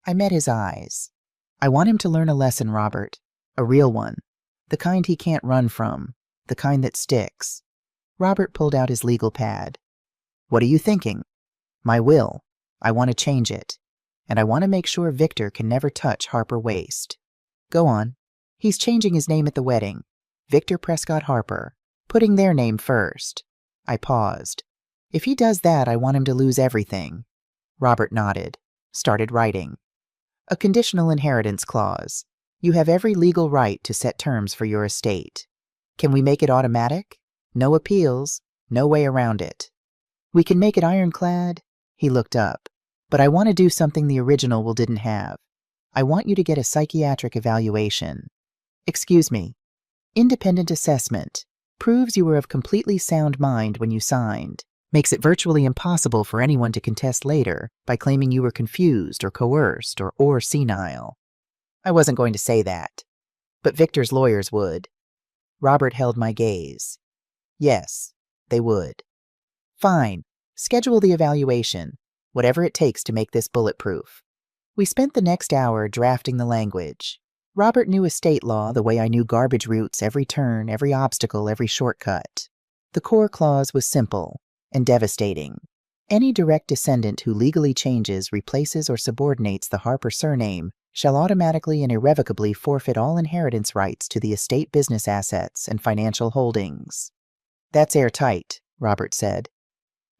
I met his eyes. "I want him to learn a lesson, Robert. A real one. The kind he can't run from. The kind that sticks." Robert pulled out his legal pad. "What are you thinking?" "My will. I want to change it. And I want to make sure Victor can never touch Harper Waste." "Go on." "He's changing his name at the wedding. Victor Prescott Harper. Putting their name first." I paused. "If he does that, I want him to lose everything." Robert nodded. Started writing. "A conditional inheritance clause. You have every legal right to set terms for your estate. Can we make it automatic? No appeals. No way around it. We can make it ironclad." He looked up. "But I want to do something the original will didn't have. I want you to get a psychiatric evaluation." "Excuse me." "Independent assessment. Proves you were of completely sound mind when you signed. Makes it virtually impossible for anyone to contest later by claiming you were confused or coerced or senile." I wasn't going to say that. But Victor's lawyers would. Robert held my gaze. "Yes, they would." "Fine. Schedule the evaluation. Whatever it takes to make this bulletproof." We spent the next hour drafting the language. Robert knew estate law the way I knew garbage routes, every turn, every obstacle, every shortcut. The core clause was simple and devastating. Any direct descendant who legally changes, replaces, or subordinates the Harper surname shall automatically and irrevocably forfeit all inheritance rights to the estate business assets and financial holdings. "That's airtight," Robert said.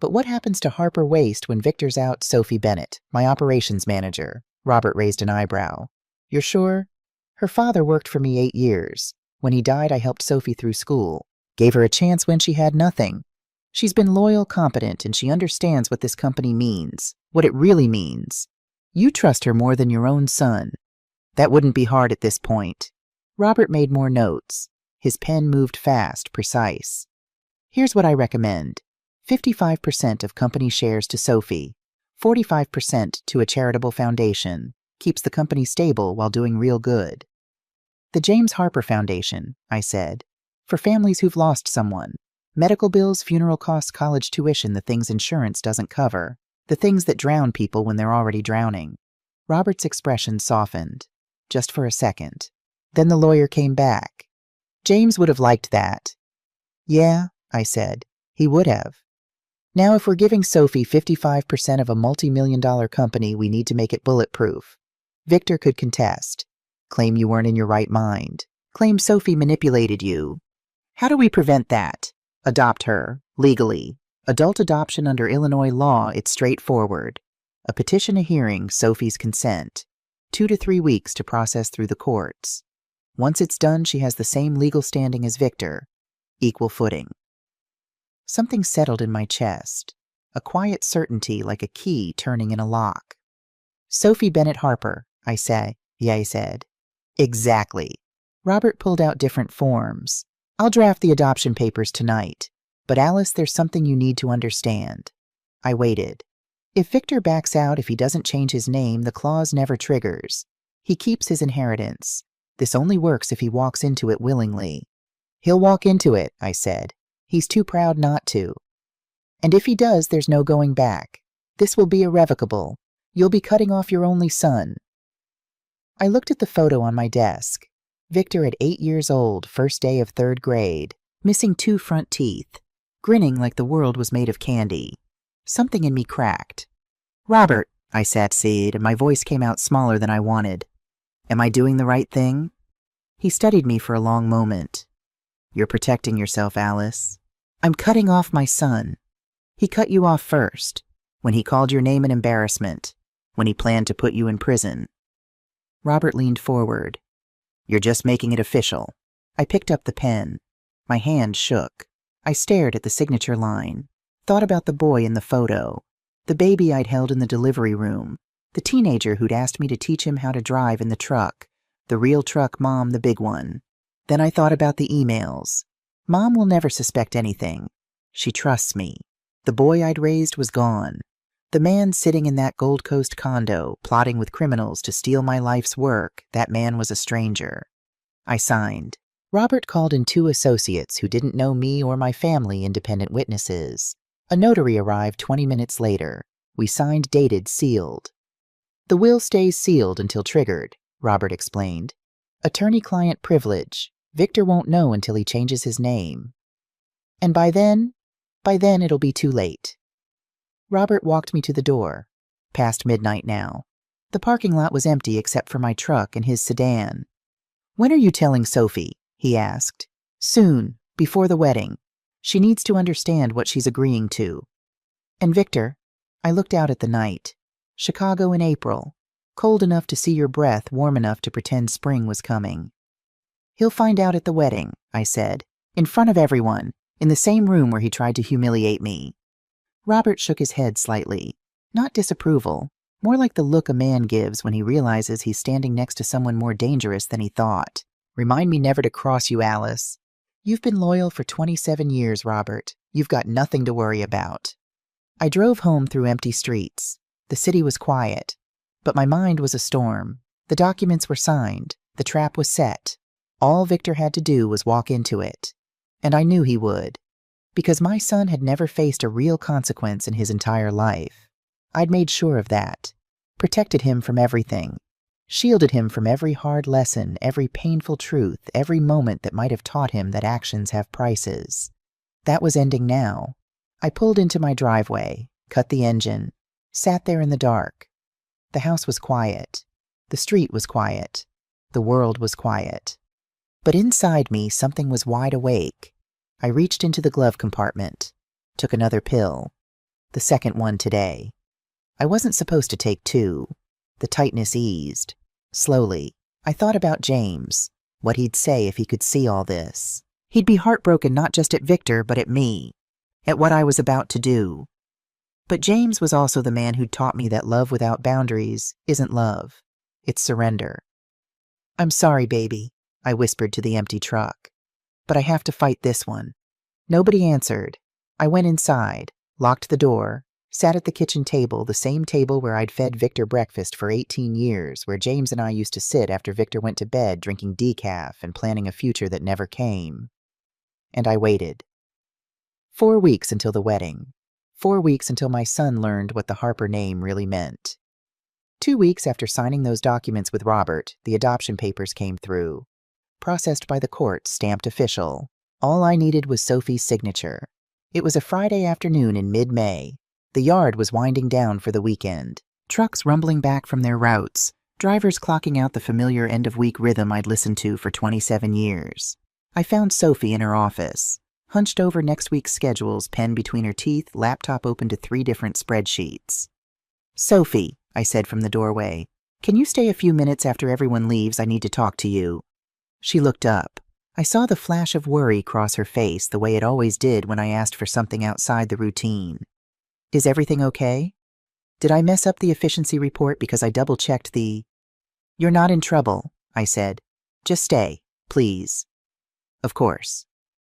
"But what happens to Harper Waste when Victor's out?" "Sophie Bennett, my operations manager." Robert raised an eyebrow. You're sure? Her father worked for me 8 years. When he died, I helped Sophie through school. Gave her a chance when she had nothing. She's been loyal, competent, and she understands what this company means, what it really means. You trust her more than your own son. That wouldn't be hard at this point. Robert made more notes. His pen moved fast, precise. Here's what I recommend. 55% of company shares to Sophie, 45% to a charitable foundation. Keeps the company stable while doing real good. The James Harper Foundation, I said, for families who've lost someone. Medical bills, funeral costs, college tuition, the things insurance doesn't cover. The things that drown people when they're already drowning. Robert's expression softened, just for a second. Then the lawyer came back. James would have liked that. Yeah, I said, he would have. Now if we're giving Sophie 55% of a multi-million-dollar company, we need to make it bulletproof. Victor could contest. Claim you weren't in your right mind. Claim Sophie manipulated you. How do we prevent that? Adopt her, legally. Adult adoption under Illinois law, it's straightforward. A petition, a hearing, Sophie's consent. 2 to 3 weeks to process through the courts. Once it's done, she has the same legal standing as Victor. Equal footing. Something settled in my chest. A quiet certainty like a key turning in a lock. Sophie Bennett Harper, I said. Exactly. Robert pulled out different forms. I'll draft the adoption papers tonight. But Alice, there's something you need to understand. I waited. If Victor backs out, if he doesn't change his name, the clause never triggers. He keeps his inheritance. This only works if he walks into it willingly. He'll walk into it, I said. He's too proud not to. And if he does, there's no going back. This will be irrevocable. You'll be cutting off your only son. I looked at the photo on my desk. Victor at 8 years old, first day of 3rd grade, missing 2 front teeth, grinning like the world was made of candy. Something in me cracked. Robert, I said, and my voice came out smaller than I wanted. Am I doing the right thing? He studied me for a long moment. You're protecting yourself, Alice. I'm cutting off my son. He cut you off first, when he called your name an embarrassment, when he planned to put you in prison. Robert leaned forward. You're just making it official. I picked up the pen. My hand shook. I stared at the signature line, thought about the boy in the photo, the baby I'd held in the delivery room, the teenager who'd asked me to teach him how to drive in the truck, the real truck, Mom, the big one. Then I thought about the emails. Mom will never suspect anything. She trusts me. The boy I'd raised was gone. The man sitting in that Gold Coast condo, plotting with criminals to steal my life's work, that man was a stranger. I signed. Robert called in 2 associates who didn't know me or my family, independent witnesses. A notary arrived 20 minutes later. We signed, dated, sealed. The will stays sealed until triggered, Robert explained. Attorney-client privilege. Victor won't know until he changes his name. And by then it'll be too late. Robert walked me to the door. Past midnight now. The parking lot was empty except for my truck and his sedan. When are you telling Sophie? He asked. Soon, before the wedding. She needs to understand what she's agreeing to. And Victor, I looked out at the night. Chicago in April. Cold enough to see your breath, warm enough to pretend spring was coming. He'll find out at the wedding, I said, in front of everyone, in the same room where he tried to humiliate me. Robert shook his head slightly. Not disapproval, more like the look a man gives when he realizes he's standing next to someone more dangerous than he thought. Remind me never to cross you, Alice. You've been loyal for 27 years, Robert. You've got nothing to worry about. I drove home through empty streets. The city was quiet, but my mind was a storm. The documents were signed. The trap was set. All Victor had to do was walk into it. And I knew he would. Because my son had never faced a real consequence in his entire life. I'd made sure of that. Protected him from everything. Shielded him from every hard lesson, every painful truth, every moment that might have taught him that actions have prices. That was ending now. I pulled into my driveway, cut the engine, sat there in the dark. The house was quiet. The street was quiet. The world was quiet. But inside me, something was wide awake. I reached into the glove compartment, took another pill, the second one today. I wasn't supposed to take 2. The tightness eased, slowly, I thought about James, what he'd say if he could see all this. He'd be heartbroken not just at Victor, but at me, at what I was about to do. But James was also the man who'd taught me that love without boundaries isn't love. It's surrender. "I'm sorry, baby," I whispered to the empty truck. "But I have to fight this one." Nobody answered. I went inside, locked the door, sat at the kitchen table, the same table where I'd fed Victor breakfast for 18 years, where James and I used to sit after Victor went to bed drinking decaf and planning a future that never came. And I waited. 4 weeks until the wedding. 4 weeks until my son learned what the Harper name really meant. 2 weeks after signing those documents with Robert, the adoption papers came through. Processed by the court, stamped official. All I needed was Sophie's signature. It was a Friday afternoon in mid-May. The yard was winding down for the weekend. Trucks rumbling back from their routes, drivers clocking out the familiar end-of-week rhythm I'd listened to for 27 years. I found Sophie in her office, hunched over next week's schedules, pen between her teeth, laptop open to 3 different spreadsheets. "Sophie," I said from the doorway, "can you stay a few minutes after everyone leaves? I need to talk to you." She looked up. I saw the flash of worry cross her face the way it always did when I asked for something outside the routine. "Is everything okay? Did I mess up the efficiency report because I double-checked the—" "You're not in trouble," I said. "Just stay, please." Of course.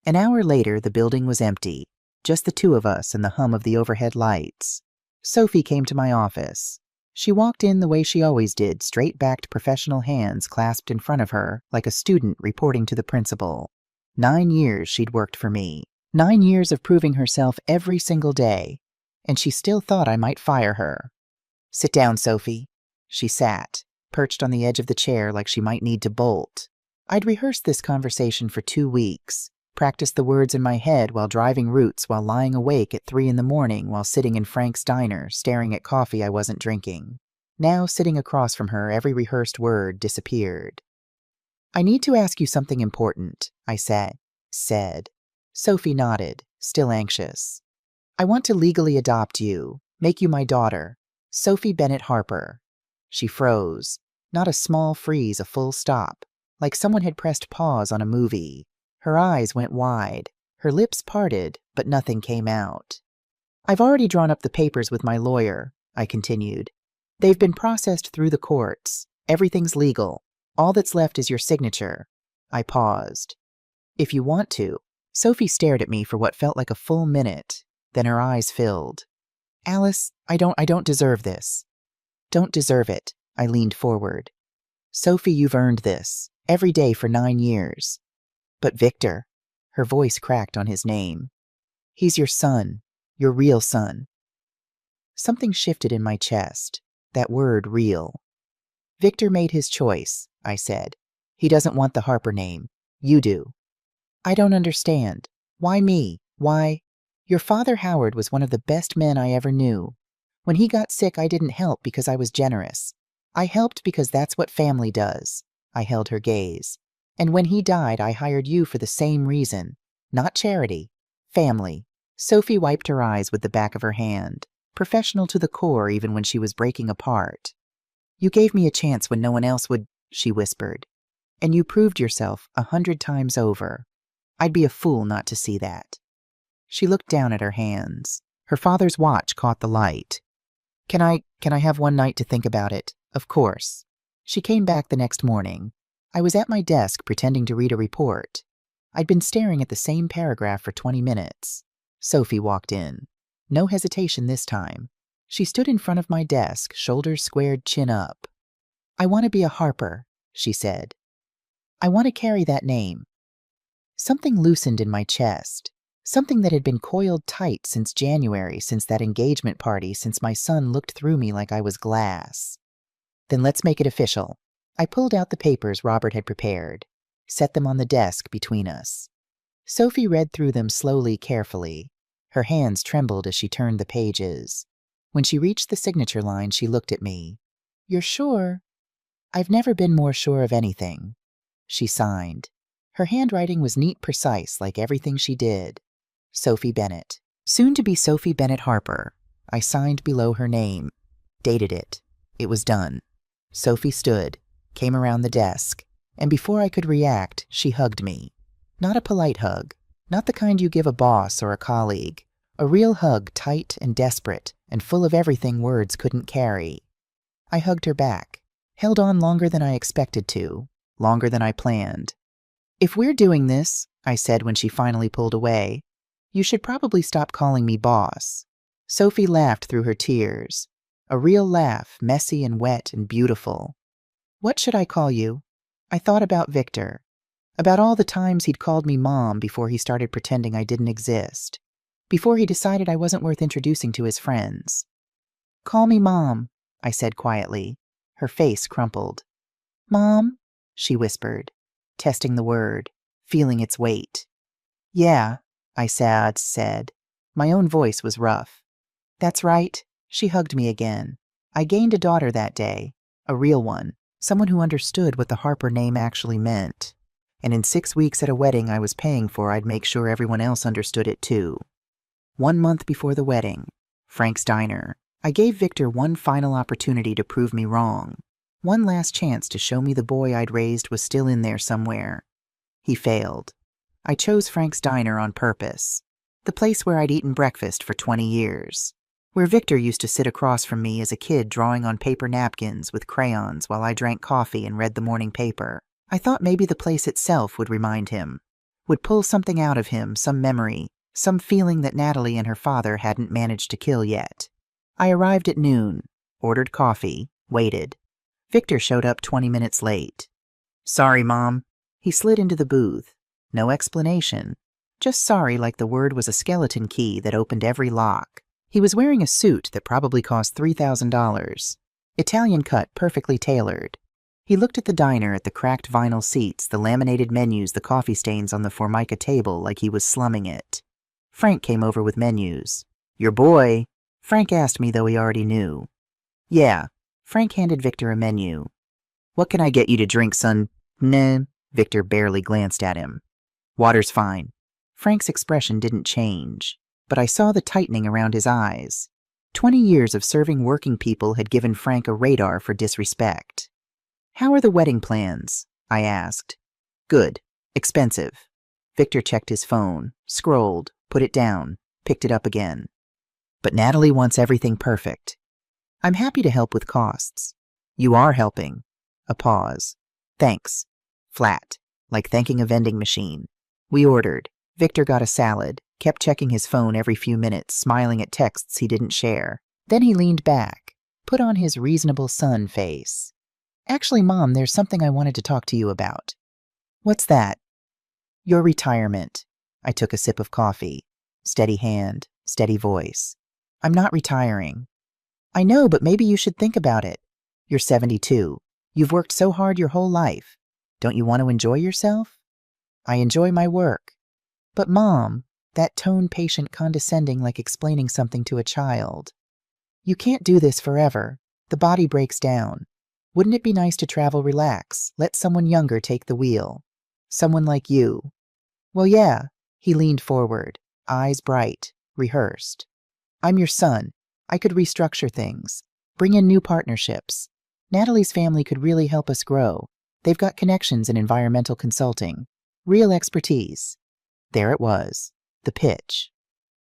An hour later, the building was empty, just the 2 of us and the hum of the overhead lights. Sophie came to my office. She walked in the way she always did, straight-backed professional hands clasped in front of her, like a student reporting to the principal. 9 years she'd worked for me. 9 years of proving herself every single day. And she still thought I might fire her. "Sit down, Sophie." She sat, perched on the edge of the chair like she might need to bolt. I'd rehearsed this conversation for 2 weeks, practiced the words in my head while driving routes, while lying awake at 3 in the morning, while sitting in Frank's diner, staring at coffee I wasn't drinking. Now, sitting across from her, every rehearsed word disappeared. "I need to ask you something important," I said. Sophie nodded, still anxious. "I want to legally adopt you, make you my daughter, Sophie Bennett Harper." She froze. Not a small freeze, a full stop, like someone had pressed pause on a movie. Her eyes went wide, her lips parted, but nothing came out. "I've already drawn up the papers with my lawyer," I continued. "They've been processed through the courts. Everything's legal. All that's left is your signature." I paused. "If you want to." Sophie stared at me for what felt like a full minute, then her eyes filled. "Alice, I don't deserve this." "Don't deserve it." I leaned forward. "Sophie, you've earned this, every day for 9 years. But Victor," her voice cracked on his name. "He's your son, your real son." Something shifted in my chest, that word real. "Victor made his choice," I said. "He doesn't want the Harper name. You do." "I don't understand. Why me? Why—" "Your father, Howard, was one of the best men I ever knew. When he got sick, I didn't help because I was generous. I helped because that's what family does." I held her gaze. "And when he died, I hired you for the same reason. Not charity. Family." Sophie wiped her eyes with the back of her hand, professional to the core even when she was breaking apart. "You gave me a chance when no one else would," she whispered. "And you proved yourself 100 times over. I'd be a fool not to see that." She looked down at her hands. Her father's watch caught the light. Can I have one night to think about it?" "Of course." She came back the next morning. I was at my desk pretending to read a report. I'd been staring at the same paragraph for 20 minutes. Sophie walked in. No hesitation this time. She stood in front of my desk, shoulders squared, chin up. "I want to be a Harper," she said. "I want to carry that name." Something loosened in my chest. Something that had been coiled tight since January, since that engagement party, since my son looked through me like I was glass. "Then let's make it official." I pulled out the papers Robert had prepared, set them on the desk between us. Sophie read through them slowly, carefully. Her hands trembled as she turned the pages. When she reached the signature line, she looked at me. "You're sure?" "I've never been more sure of anything." She signed. Her handwriting was neat, precise, like everything she did. Sophie Bennett. Soon to be Sophie Bennett Harper. I signed below her name. Dated it. It was done. Sophie stood. came around the desk, and before I could react, she hugged me. Not a polite hug, not the kind you give a boss or a colleague. A real hug, tight and desperate, and full of everything words couldn't carry. I hugged her back, held on longer than I expected to, longer than I planned. "If we're doing this," I said when she finally pulled away, "you should probably stop calling me boss." Sophie laughed through her tears. A real laugh, messy and wet and beautiful. "What should I call you?" I thought about Victor, about all the times he'd called me Mom before he started pretending I didn't exist, before he decided I wasn't worth introducing to his friends. "Call me Mom," I said quietly. Her face crumpled. "Mom?" she whispered, testing the word, feeling its weight. "Yeah," I said. My own voice was rough. "That's right." She hugged me again. I gained a daughter that day, a real one, someone who understood what the Harper name actually meant. And in 6 weeks at a wedding I was paying for, I'd make sure everyone else understood it too. 1 month before the wedding, Frank's Diner, I gave Victor one final opportunity to prove me wrong. One last chance to show me the boy I'd raised was still in there somewhere. He failed. I chose Frank's Diner on purpose. The place where I'd eaten breakfast for 20 years. Where Victor used to sit across from me as a kid drawing on paper napkins with crayons while I drank coffee and read the morning paper. I thought maybe the place itself would remind him, would pull something out of him, some memory, some feeling that Natalie and her father hadn't managed to kill yet. I arrived at noon, ordered coffee, waited. Victor showed up 20 minutes late. "Sorry, Mom." He slid into the booth. No explanation. Just sorry, like the word was a skeleton key that opened every lock. He was wearing a suit that probably cost $3,000. Italian cut, perfectly tailored. He looked at the diner, at the cracked vinyl seats, the laminated menus, the coffee stains on the Formica table, like he was slumming it. Frank came over with menus. "Your boy?" Frank asked me, though he already knew. "Yeah." Frank handed Victor a menu. "What can I get you to drink, son?" "Nah." Victor barely glanced at him. "Water's fine." Frank's expression didn't change, but I saw the tightening around his eyes. 20 years of serving working people had given Frank a radar for disrespect. "How are the wedding plans?" I asked. "Good. Expensive." Victor checked his phone, scrolled, put it down, picked it up again. "But Natalie wants everything perfect." "I'm happy to help with costs." "You are helping." A pause. "Thanks." Flat, like thanking a vending machine. We ordered. Victor got a salad, kept checking his phone every few minutes, smiling at texts he didn't share. Then he leaned back, put on his reasonable son face. "Actually, Mom, there's something I wanted to talk to you about." "What's that?" "Your retirement." I took a sip of coffee. Steady hand, steady voice. "I'm not retiring." "I know, but maybe you should think about it. You're 72. You've worked so hard your whole life. Don't you want to enjoy yourself?" "I enjoy my work." "But Mom," that tone patient, condescending, like explaining something to a child. "You can't do this forever. The body breaks down. Wouldn't it be nice to travel, relax, let someone younger take the wheel? Someone like you." "Well, yeah." He leaned forward, eyes bright, rehearsed. "I'm your son. I could restructure things, bring in new partnerships. Natalie's family could really help us grow. They've got connections in environmental consulting, real expertise." There it was, the pitch.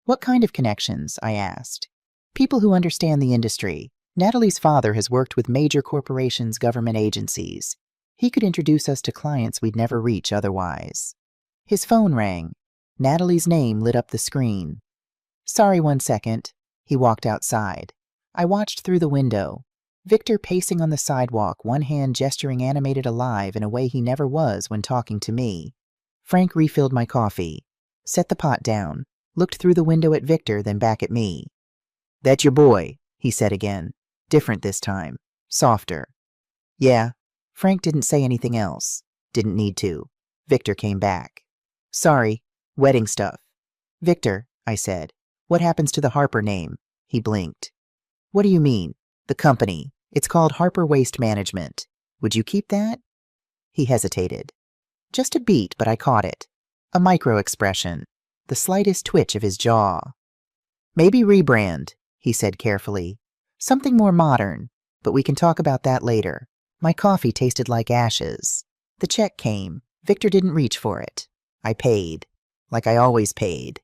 "What kind of connections?" I asked. "People who understand the industry. Natalie's father has worked with major corporations, government agencies. He could introduce us to clients we'd never reach otherwise." His phone rang. Natalie's name lit up the screen. "Sorry, 1 second." He walked outside. I watched through the window. Victor pacing on the sidewalk, one hand gesturing animated alive in a way he never was when talking to me. Frank refilled my coffee, set the pot down, looked through the window at Victor, then back at me. "That your boy?" he said again. Different this time. Softer. "Yeah." Frank didn't say anything else. Didn't need to. Victor came back. "Sorry. Wedding stuff." "Victor," I said. "What happens to the Harper name?" He blinked. "What do you mean?" "The company. It's called Harper Waste Management. Would you keep that?" He hesitated. Just a beat, but I caught it. A micro-expression. The slightest twitch of his jaw. "Maybe rebrand," he said carefully. "Something more modern, but we can talk about that later. My coffee tasted like ashes. The check came. Victor didn't reach for it. I paid. Like I always paid.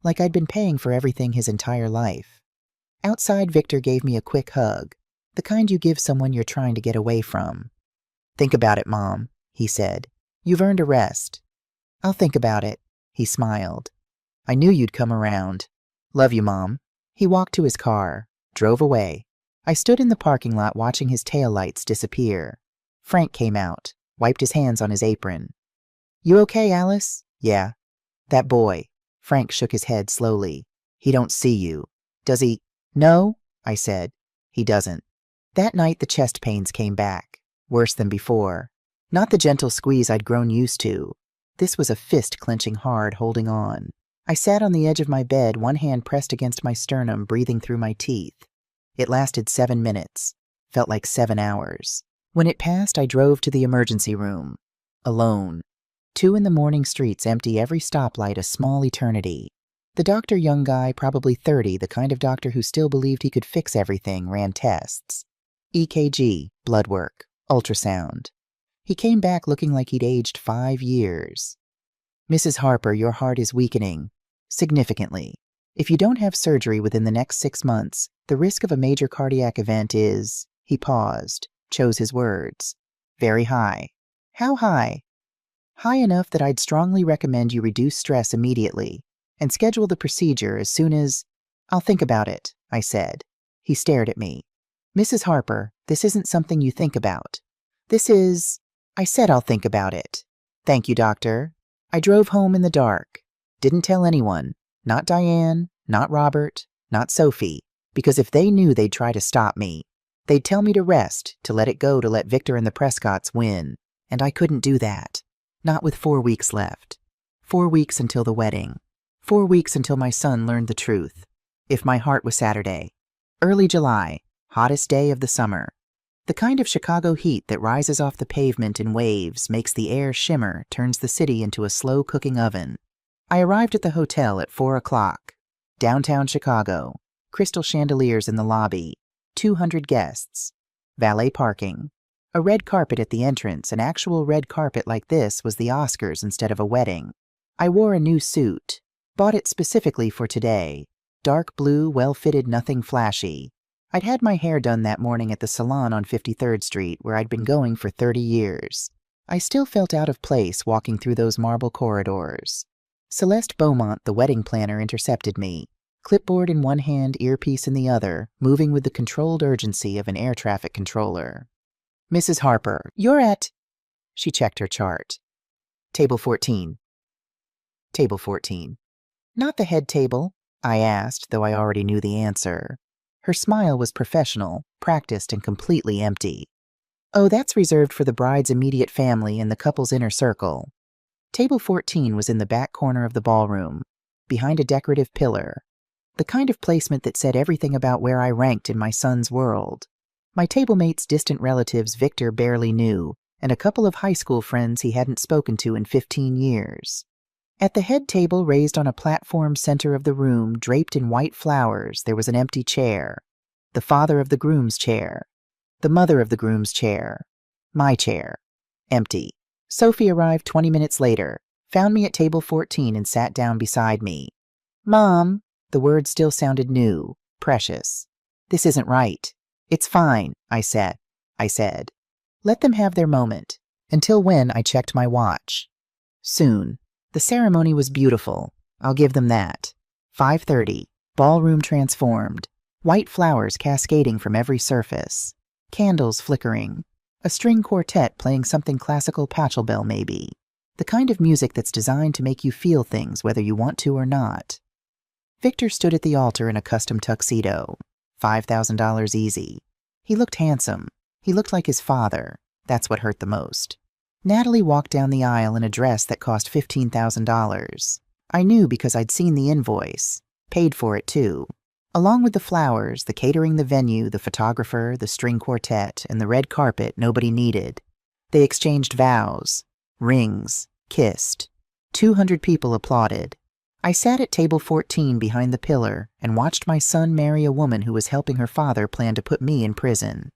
Like I'd been paying for everything his entire life. Outside, Victor gave me a quick hug, the kind you give someone you're trying to get away from. "Think about it, Mom," he said. "You've earned a rest." "I'll think about it," he smiled. "I knew you'd come around. Love you, Mom." He walked to his car, drove away. I stood in the parking lot watching his taillights disappear. Frank came out, wiped his hands on his apron. "You okay, Alice?" "Yeah." "That boy." Frank shook his head slowly. "He don't see you." "Does he?" "No," I said. "He doesn't." That night the chest pains came back, worse than before. Not the gentle squeeze I'd grown used to. This was a fist clenching hard, holding on. I sat on the edge of my bed, one hand pressed against my sternum, breathing through my teeth. It lasted 7 minutes. Felt like 7 hours. When it passed, I drove to the emergency room. Alone. 2 in the morning, streets empty, every stoplight a small eternity. The doctor, young guy, probably 30, the kind of doctor who still believed he could fix everything, ran tests. EKG, blood work, ultrasound. He came back looking like he'd aged 5 years. "Mrs. Harper, your heart is weakening. Significantly. If you don't have surgery within the next 6 months, the risk of a major cardiac event is," he paused, chose his words, "very high." "How high?" "High enough that I'd strongly recommend you reduce stress immediately and schedule the procedure as soon as—" "I'll think about it," I said. He stared at me. "Mrs. Harper, this isn't something you think about. This is—" I said I'll think about it. "Thank you, doctor." I drove home in the dark. Didn't tell anyone. Not Diane, not Robert, not Sophie, because if they knew they'd try to stop me. They'd tell me to rest, to let it go, to let Victor and the Prescotts win. And I couldn't do that. Not with 4 weeks left. 4 weeks until the wedding. 4 weeks until my son learned the truth. If my heart was Saturday. Early July, hottest day of the summer. The kind of Chicago heat that rises off the pavement in waves, makes the air shimmer, turns the city into a slow-cooking oven. I arrived at the hotel at 4 o'clock. Downtown Chicago. Crystal chandeliers in the lobby. 200 guests. Valet parking. A red carpet at the entrance. An actual red carpet like this was the Oscars instead of a wedding. I wore a new suit. Bought it specifically for today. Dark blue, well-fitted, nothing flashy. I'd had my hair done that morning at the salon on 53rd Street, where I'd been going for 30 years. I still felt out of place walking through those marble corridors. Celeste Beaumont, the wedding planner, intercepted me. Clipboard in one hand, earpiece in the other, moving with the controlled urgency of an air traffic controller. "Mrs. Harper, you're at—" She checked her chart. "Table 14. Table 14. "Not the head table?" I asked, though I already knew the answer. Her smile was professional, practiced, and completely empty. "Oh, that's reserved for the bride's immediate family and the couple's inner circle." Table 14 was in the back corner of the ballroom, behind a decorative pillar, the kind of placement that said everything about where I ranked in my son's world. My table-mates' distant relatives Victor barely knew, and a couple of high school friends he hadn't spoken to in 15 years. At the head table, raised on a platform center of the room, draped in white flowers, there was an empty chair. The father of the groom's chair. The mother of the groom's chair. My chair. Empty. Sophie arrived 20 minutes later, found me at table 14 and sat down beside me. "Mom," the words still sounded new, precious. "This isn't right." "It's fine," I said. "Let them have their moment." Until when, I checked my watch. Soon. The ceremony was beautiful. I'll give them that. 5:30. Ballroom transformed. White flowers cascading from every surface. Candles flickering. A string quartet playing something classical, Pachelbel maybe. The kind of music that's designed to make you feel things whether you want to or not. Victor stood at the altar in a custom tuxedo. $5,000 easy. He looked handsome. He looked like his father. That's what hurt the most. Natalie walked down the aisle in a dress that cost $15,000. I knew because I'd seen the invoice. Paid for it, too. Along with the flowers, the catering, the venue, the photographer, the string quartet, and the red carpet nobody needed. They exchanged vows, rings, kissed. 200 people applauded. I sat at table 14 behind the pillar and watched my son marry a woman who was helping her father plan to put me in prison.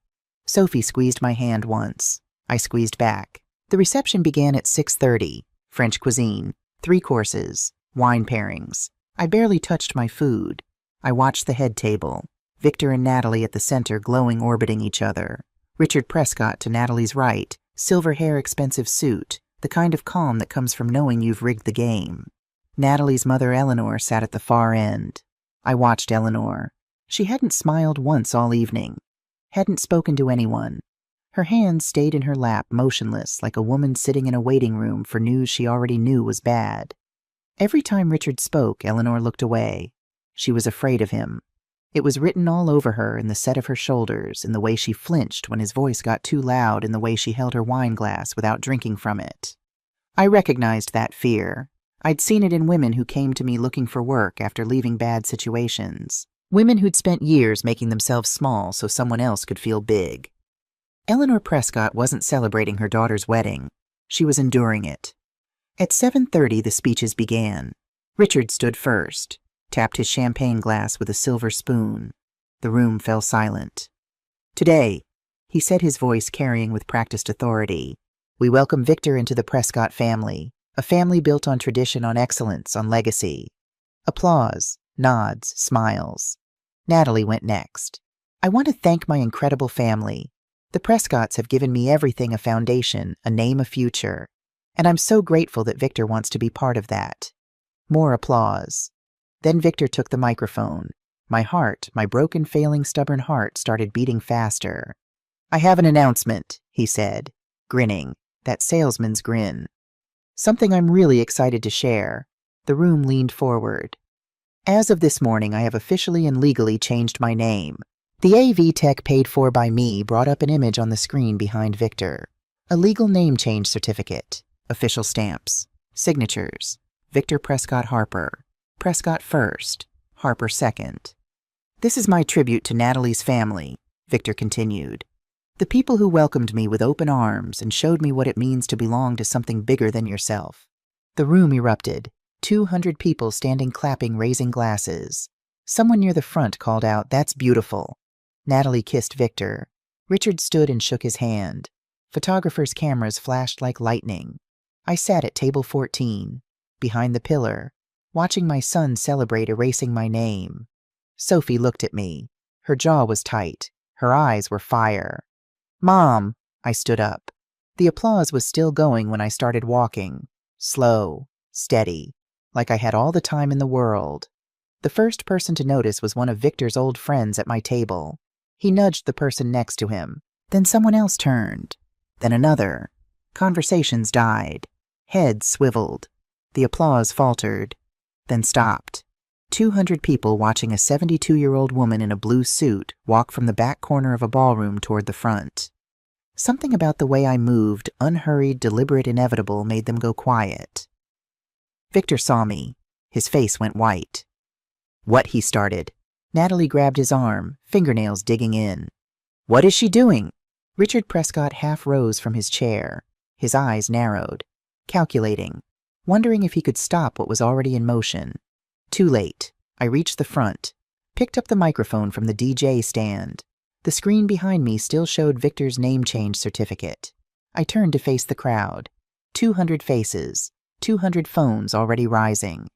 Sophie squeezed my hand once. I squeezed back. The reception began at 6:30. French cuisine, 3 courses, wine pairings. I barely touched my food. I watched the head table. Victor and Natalie at the center glowing, orbiting each other. Richard Prescott to Natalie's right, silver hair, expensive suit, the kind of calm that comes from knowing you've rigged the game. Natalie's mother, Eleanor, sat at the far end. I watched Eleanor. She hadn't smiled once all evening. Hadn't spoken to anyone. Her hands stayed in her lap, motionless, like a woman sitting in a waiting room for news she already knew was bad. Every time Richard spoke, Eleanor looked away. She was afraid of him. It was written all over her, in the set of her shoulders, in the way she flinched when his voice got too loud, in the way she held her wine glass without drinking from it. I recognized that fear. I'd seen it in women who came to me looking for work after leaving bad situations. Women who'd spent years making themselves small so someone else could feel big. Eleanor Prescott wasn't celebrating her daughter's wedding. She was enduring it. At 7:30, the speeches began. Richard stood first, tapped his champagne glass with a silver spoon. The room fell silent. "Today," he said, his voice carrying with practiced authority, "we welcome Victor into the Prescott family, a family built on tradition, on excellence, on legacy." Applause, nods, smiles. Natalie went next. "I want to thank my incredible family. The Prescotts have given me everything, a foundation, a name, a future. And I'm so grateful that Victor wants to be part of that." More applause. Then Victor took the microphone. My heart, my broken, failing, stubborn heart, started beating faster. "I have an announcement," he said, grinning, that salesman's grin. "Something I'm really excited to share." The room leaned forward. "As of this morning, I have officially and legally changed my name." The AV tech paid for by me brought up an image on the screen behind Victor. A legal name change certificate, official stamps, signatures. Victor Prescott Harper. Prescott first, Harper second. "This is my tribute to Natalie's family," Victor continued. "The people who welcomed me with open arms and showed me what it means to belong to something bigger than yourself." The room erupted. 200 people standing, clapping, raising glasses. Someone near the front called out, "That's beautiful." Natalie kissed Victor. Richard stood and shook his hand. Photographers' cameras flashed like lightning. I sat at table 14, behind the pillar, watching my son celebrate, erasing my name. Sophie looked at me. Her jaw was tight. Her eyes were fire. "Mom!" I stood up. The applause was still going when I started walking. Slow, steady, like I had all the time in the world. The first person to notice was one of Victor's old friends at my table. He nudged the person next to him. Then someone else turned. Then another. Conversations died. Heads swiveled. The applause faltered. Then stopped. 200 people watching a 72-year-old woman in a blue suit walk from the back corner of a ballroom toward the front. Something about the way I moved, unhurried, deliberate, inevitable, made them go quiet. Victor saw me. His face went white. "What?" he started. Natalie grabbed his arm, fingernails digging in. "What is she doing?" Richard Prescott half rose from his chair. His eyes narrowed, calculating, wondering if he could stop what was already in motion. Too late. I reached the front, picked up the microphone from the DJ stand. The screen behind me still showed Victor's name change certificate. I turned to face the crowd. 200 faces, 200 phones already rising.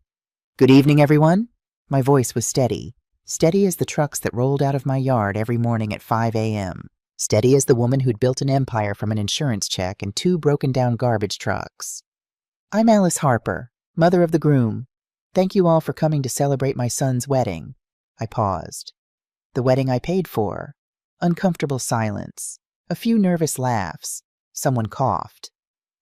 "Good evening, everyone." My voice was steady. Steady as the trucks that rolled out of my yard every morning at 5 a.m. Steady as the woman who'd built an empire from an insurance check and 2 broken-down garbage trucks. "I'm Alice Harper, mother of the groom. Thank you all for coming to celebrate my son's wedding." I paused. "The wedding I paid for." Uncomfortable silence. A few nervous laughs. Someone coughed.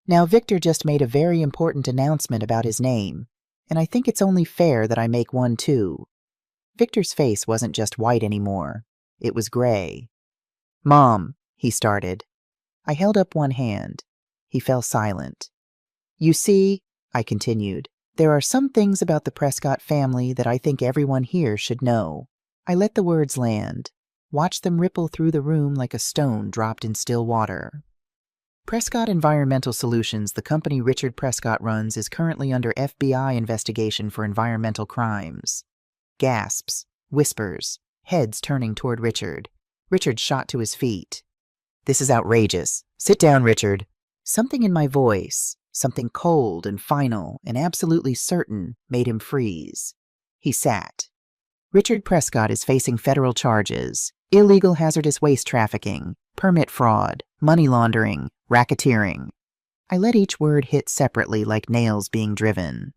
"Now, Victor just made a very important announcement about his name, and I think it's only fair that I make one too." Victor's face wasn't just white anymore. It was gray. "Mom," he started. I held up one hand. He fell silent. "You see," I continued, "there are some things about the Prescott family that I think everyone here should know." I let the words land, watched them ripple through the room like a stone dropped in still water. Prescott Environmental Solutions, the company Richard Prescott runs, is currently under FBI investigation for environmental crimes. Gasps, whispers, heads turning toward Richard. Richard shot to his feet. This is outrageous. Sit down, Richard. Something in my voice, something cold and final and absolutely certain, made him freeze. He sat. Richard Prescott is facing federal charges: illegal hazardous waste trafficking, permit fraud, money laundering, racketeering. I let each word hit separately like nails being driven.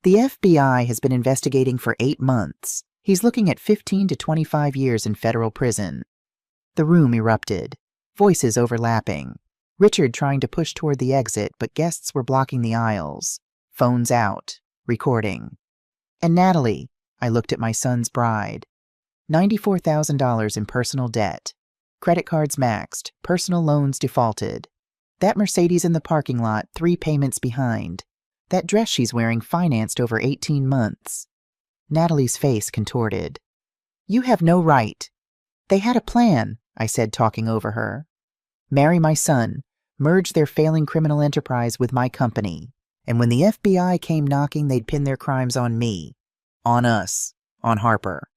The FBI has been investigating for 8 months. He's looking at 15 to 25 years in federal prison. The room erupted, voices overlapping. Richard trying to push toward the exit, but guests were blocking the aisles. Phones out, recording. And Natalie, I looked at my son's bride. $94,000 in personal debt. Credit cards maxed, personal loans defaulted. That Mercedes in the parking lot 3 payments behind. That dress she's wearing financed over 18 months. Natalie's face contorted. You have no right. They had a plan, I said, talking over her. Marry my son, merge their failing criminal enterprise with my company, and when the FBI came knocking, they'd pin their crimes on me. On us. On Harper.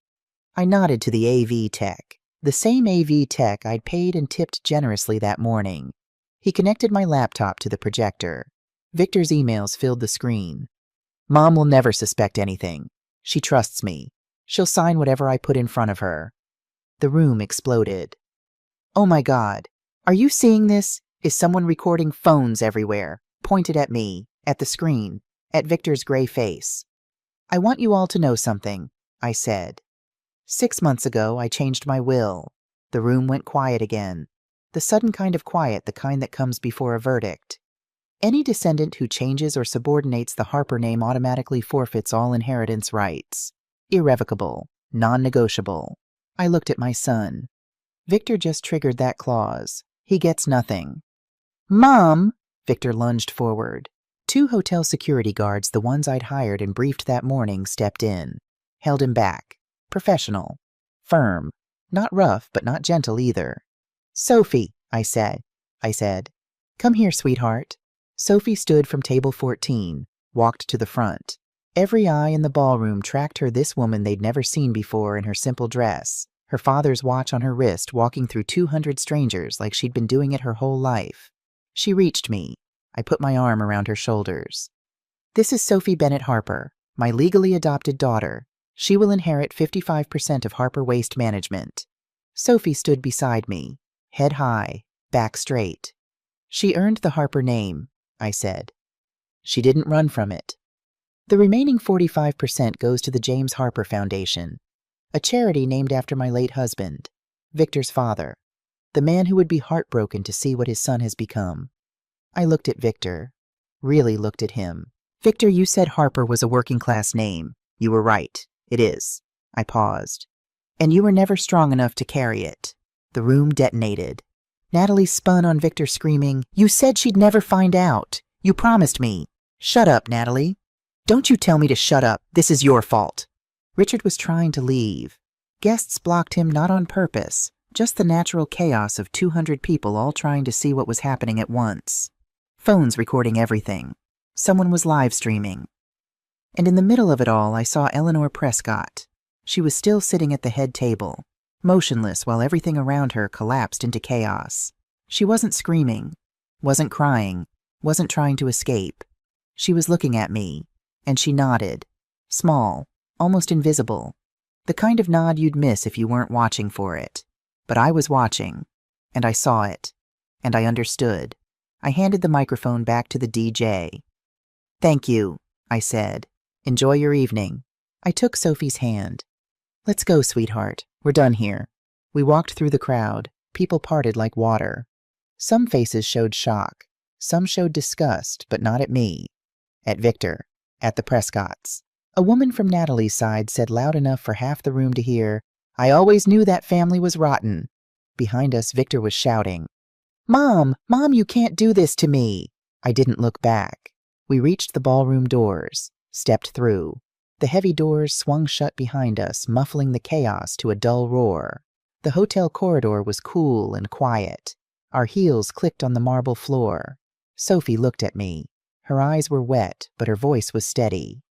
I nodded to the AV tech, the same AV tech I'd paid and tipped generously that morning. He connected my laptop to the projector. Victor's emails filled the screen. Mom will never suspect anything. She trusts me. She'll sign whatever I put in front of her. The room exploded. Oh my God. Are you seeing this? Is someone recording? Phones everywhere, pointed at me, at the screen, at Victor's gray face. I want you all to know something, I said. 6 months ago, I changed my will. The room went quiet again. The sudden kind of quiet, the kind that comes before a verdict. Any descendant who changes or subordinates the Harper name automatically forfeits all inheritance rights. Irrevocable, non-negotiable. I looked at my son. Victor just triggered that clause. He gets nothing. Mom! Victor lunged forward. 2 hotel security guards, the ones I'd hired and briefed that morning, stepped in. Held him back. Professional. Firm. Not rough, but not gentle either. Sophie, I said. Come here, sweetheart. Sophie stood from table 14, walked to the front. Every eye in the ballroom tracked her, this woman they'd never seen before, in her simple dress, her father's watch on her wrist, walking through 200 strangers like she'd been doing it her whole life. She reached me. I put my arm around her shoulders. This is Sophie Bennett Harper, my legally adopted daughter. She will inherit 55% of Harper Waste Management. Sophie stood beside me, head high, back straight. She earned the Harper name, I said. She didn't run from it. The remaining 45% goes to the James Harper Foundation, a charity named after my late husband, Victor's father, the man who would be heartbroken to see what his son has become. I looked at Victor, really looked at him. Victor, you said Harper was a working-class name. You were right. It is. I paused. And you were never strong enough to carry it. The room detonated. Natalie spun on Victor, screaming, You said she'd never find out. You promised me. Shut up, Natalie. Don't you tell me to shut up. This is your fault. Richard was trying to leave. Guests blocked him, not on purpose, just the natural chaos of 200 people all trying to see what was happening at once. Phones recording everything. Someone was live streaming. And in the middle of it all, I saw Eleanor Prescott. She was still sitting at the head table, motionless while everything around her collapsed into chaos. She wasn't screaming, wasn't crying, wasn't trying to escape. She was looking at me, and she nodded. Small, almost invisible. The kind of nod you'd miss if you weren't watching for it. But I was watching, and I saw it, and I understood. I handed the microphone back to the DJ. Thank you, I said. Enjoy your evening. I took Sophie's hand. Let's go, sweetheart. We're done here. We walked through the crowd. People parted like water. Some faces showed shock. Some showed disgust, but not at me. At Victor. At the Prescotts. A woman from Natalie's side said loud enough for half the room to hear, I always knew that family was rotten. Behind us, Victor was shouting, Mom, you can't do this to me. I didn't look back. We reached the ballroom doors, stepped through. The heavy doors swung shut behind us, muffling the chaos to a dull roar. The hotel corridor was cool and quiet. Our heels clicked on the marble floor. Sophie looked at me. Her eyes were wet, but her voice was steady.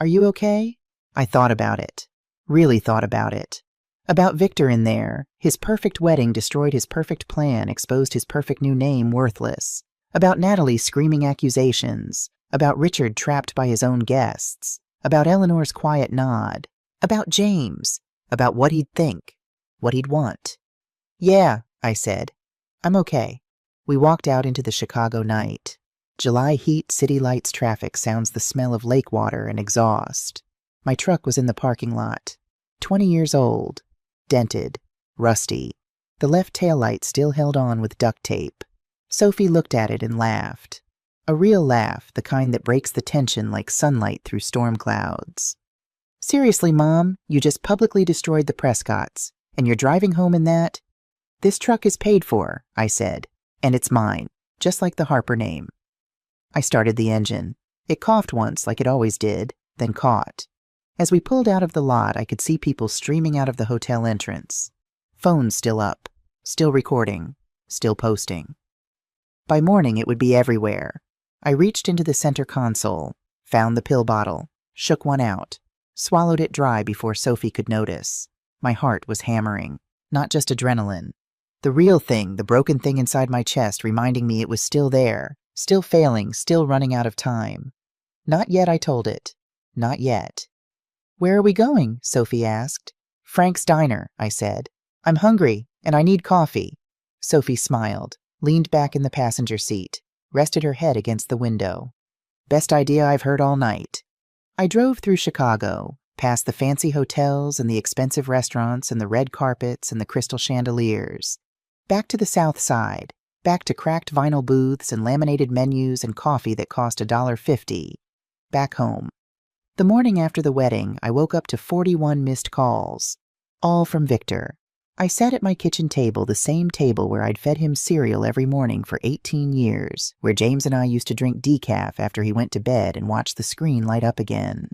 Are you okay? I thought about it. Really thought about it. About Victor in there, his perfect wedding destroyed his perfect plan, exposed his perfect new name worthless. About Natalie screaming accusations. About Richard trapped by his own guests. About Eleanor's quiet nod. About James. About what he'd think. What he'd want. Yeah, I said. I'm okay. We walked out into the Chicago night. July heat, city lights, traffic sounds the smell of lake water and exhaust. My truck was in the parking lot. 20 years old. Dented. Rusty. The left taillight still held on with duct tape. Sophie looked at it and laughed. A real laugh, the kind that breaks the tension like sunlight through storm clouds. Seriously, Mom, you just publicly destroyed the Prescotts, and you're driving home in that? This truck is paid for, I said, and it's mine, just like the Harper name. I started the engine. It coughed once, like it always did, then caught. As we pulled out of the lot, I could see people streaming out of the hotel entrance. Phones still up, still recording, still posting. By morning, it would be everywhere. I reached into the center console, found the pill bottle, shook one out, swallowed it dry before Sophie could notice. My heart was hammering, not just adrenaline. The real thing, the broken thing inside my chest reminding me it was still there, still failing, still running out of time. Not yet, I told it. Not yet. Where are we going? Sophie asked. Frank's Diner, I said. I'm hungry, and I need coffee. Sophie smiled, leaned back in the passenger seat, rested her head against the window. Best idea I've heard all night. I drove through Chicago, past the fancy hotels and the expensive restaurants and the red carpets and the crystal chandeliers. Back to the South Side, back to cracked vinyl booths and laminated menus and coffee that cost $1.50. Back home. The morning after the wedding, I woke up to 41 missed calls. All from Victor. I sat at my kitchen table, the same table where I'd fed him cereal every morning for 18 years, where James and I used to drink decaf after he went to bed and watch the screen light up again.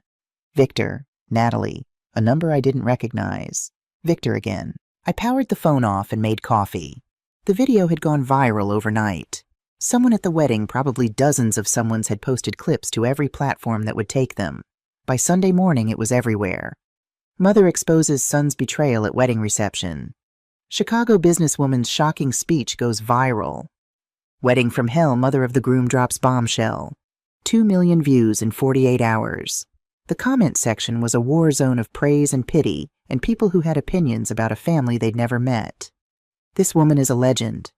Victor, Natalie, a number I didn't recognize. Victor again. I powered the phone off and made coffee. The video had gone viral overnight. Someone at the wedding, probably dozens of someones, had posted clips to every platform that would take them. By Sunday morning, it was everywhere. Mother exposes son's betrayal at wedding reception. Chicago businesswoman's shocking speech goes viral. Wedding from hell, mother of the groom drops bombshell. 2 million views in 48 hours. The comment section was a war zone of praise and pity, and people who had opinions about a family they'd never met. This woman is a legend.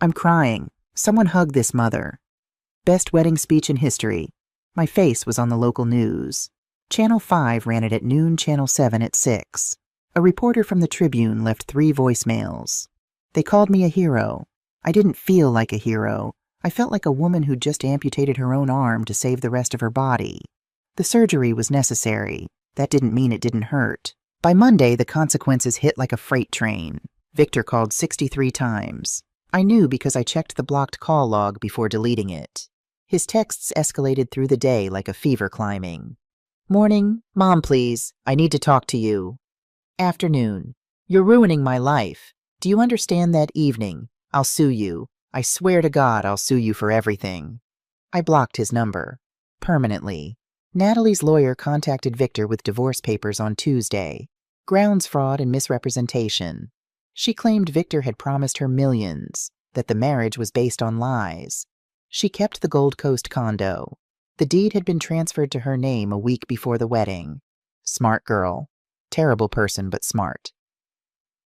I'm crying. Someone hug this mother. Best wedding speech in history. My face was on the local news. Channel 5 ran it at noon, Channel 7 at 6. A reporter from the Tribune left 3 voicemails. They called me a hero. I didn't feel like a hero. I felt like a woman who'd just amputated her own arm to save the rest of her body. The surgery was necessary. That didn't mean it didn't hurt. By Monday, the consequences hit like a freight train. Victor called 63 times. I knew because I checked the blocked call log before deleting it. His texts escalated through the day like a fever climbing. Morning, Mom, please. I need to talk to you. Afternoon. You're ruining my life. Do you understand that? Evening. I'll sue you. I swear to God I'll sue you for everything. I blocked his number. Permanently. Natalie's lawyer contacted Victor with divorce papers on Tuesday. Grounds fraud and misrepresentation. She claimed Victor had promised her millions, that the marriage was based on lies. She kept the Gold Coast condo. The deed had been transferred to her name a week before the wedding. Smart girl. Terrible person, but smart.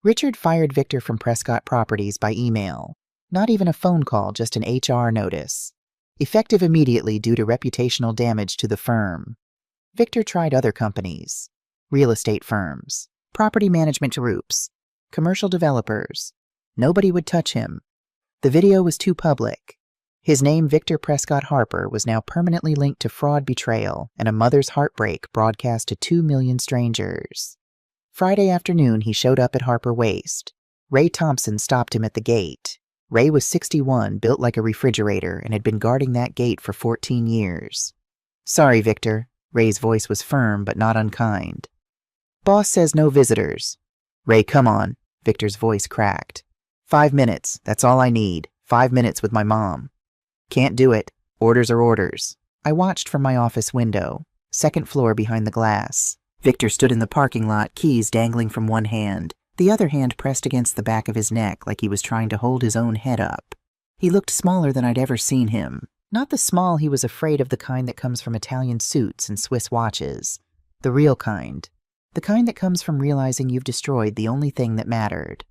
Richard fired Victor from Prescott Properties by email. Not even a phone call, just an HR notice. Effective immediately due to reputational damage to the firm. Victor tried other companies. Real estate firms. Property management groups. Commercial developers. Nobody would touch him. The video was too public. His name, Victor Prescott Harper, was now permanently linked to fraud, betrayal, and a mother's heartbreak broadcast to 2 million strangers. Friday afternoon, he showed up at Harper Waste. Ray Thompson stopped him at the gate. Ray was 61, built like a refrigerator, and had been guarding that gate for 14 years. Sorry, Victor. Ray's voice was firm but not unkind. Boss says no visitors. Ray, come on. Victor's voice cracked. 5 minutes. That's all I need. 5 minutes with my mom. Can't do it. Orders are orders. I watched from my office window, second floor behind the glass. Victor stood in the parking lot, keys dangling from one hand, the other hand pressed against the back of his neck like he was trying to hold his own head up. He looked smaller than I'd ever seen him. Not the small he was afraid of, the kind that comes from Italian suits and Swiss watches. The real kind. The kind that comes from realizing you've destroyed the only thing that mattered.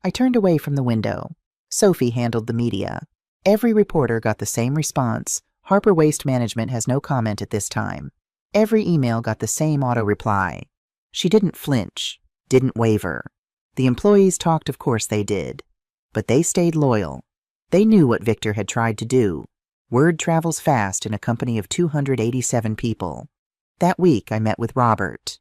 I turned away from the window. Sophie handled the media. Every reporter got the same response: Harper Waste Management has no comment at this time. Every email got the same auto-reply. She didn't flinch, didn't waver. The employees talked, of course they did. But they stayed loyal. They knew what Victor had tried to do. Word travels fast in a company of 287 people. That week I met with Robert.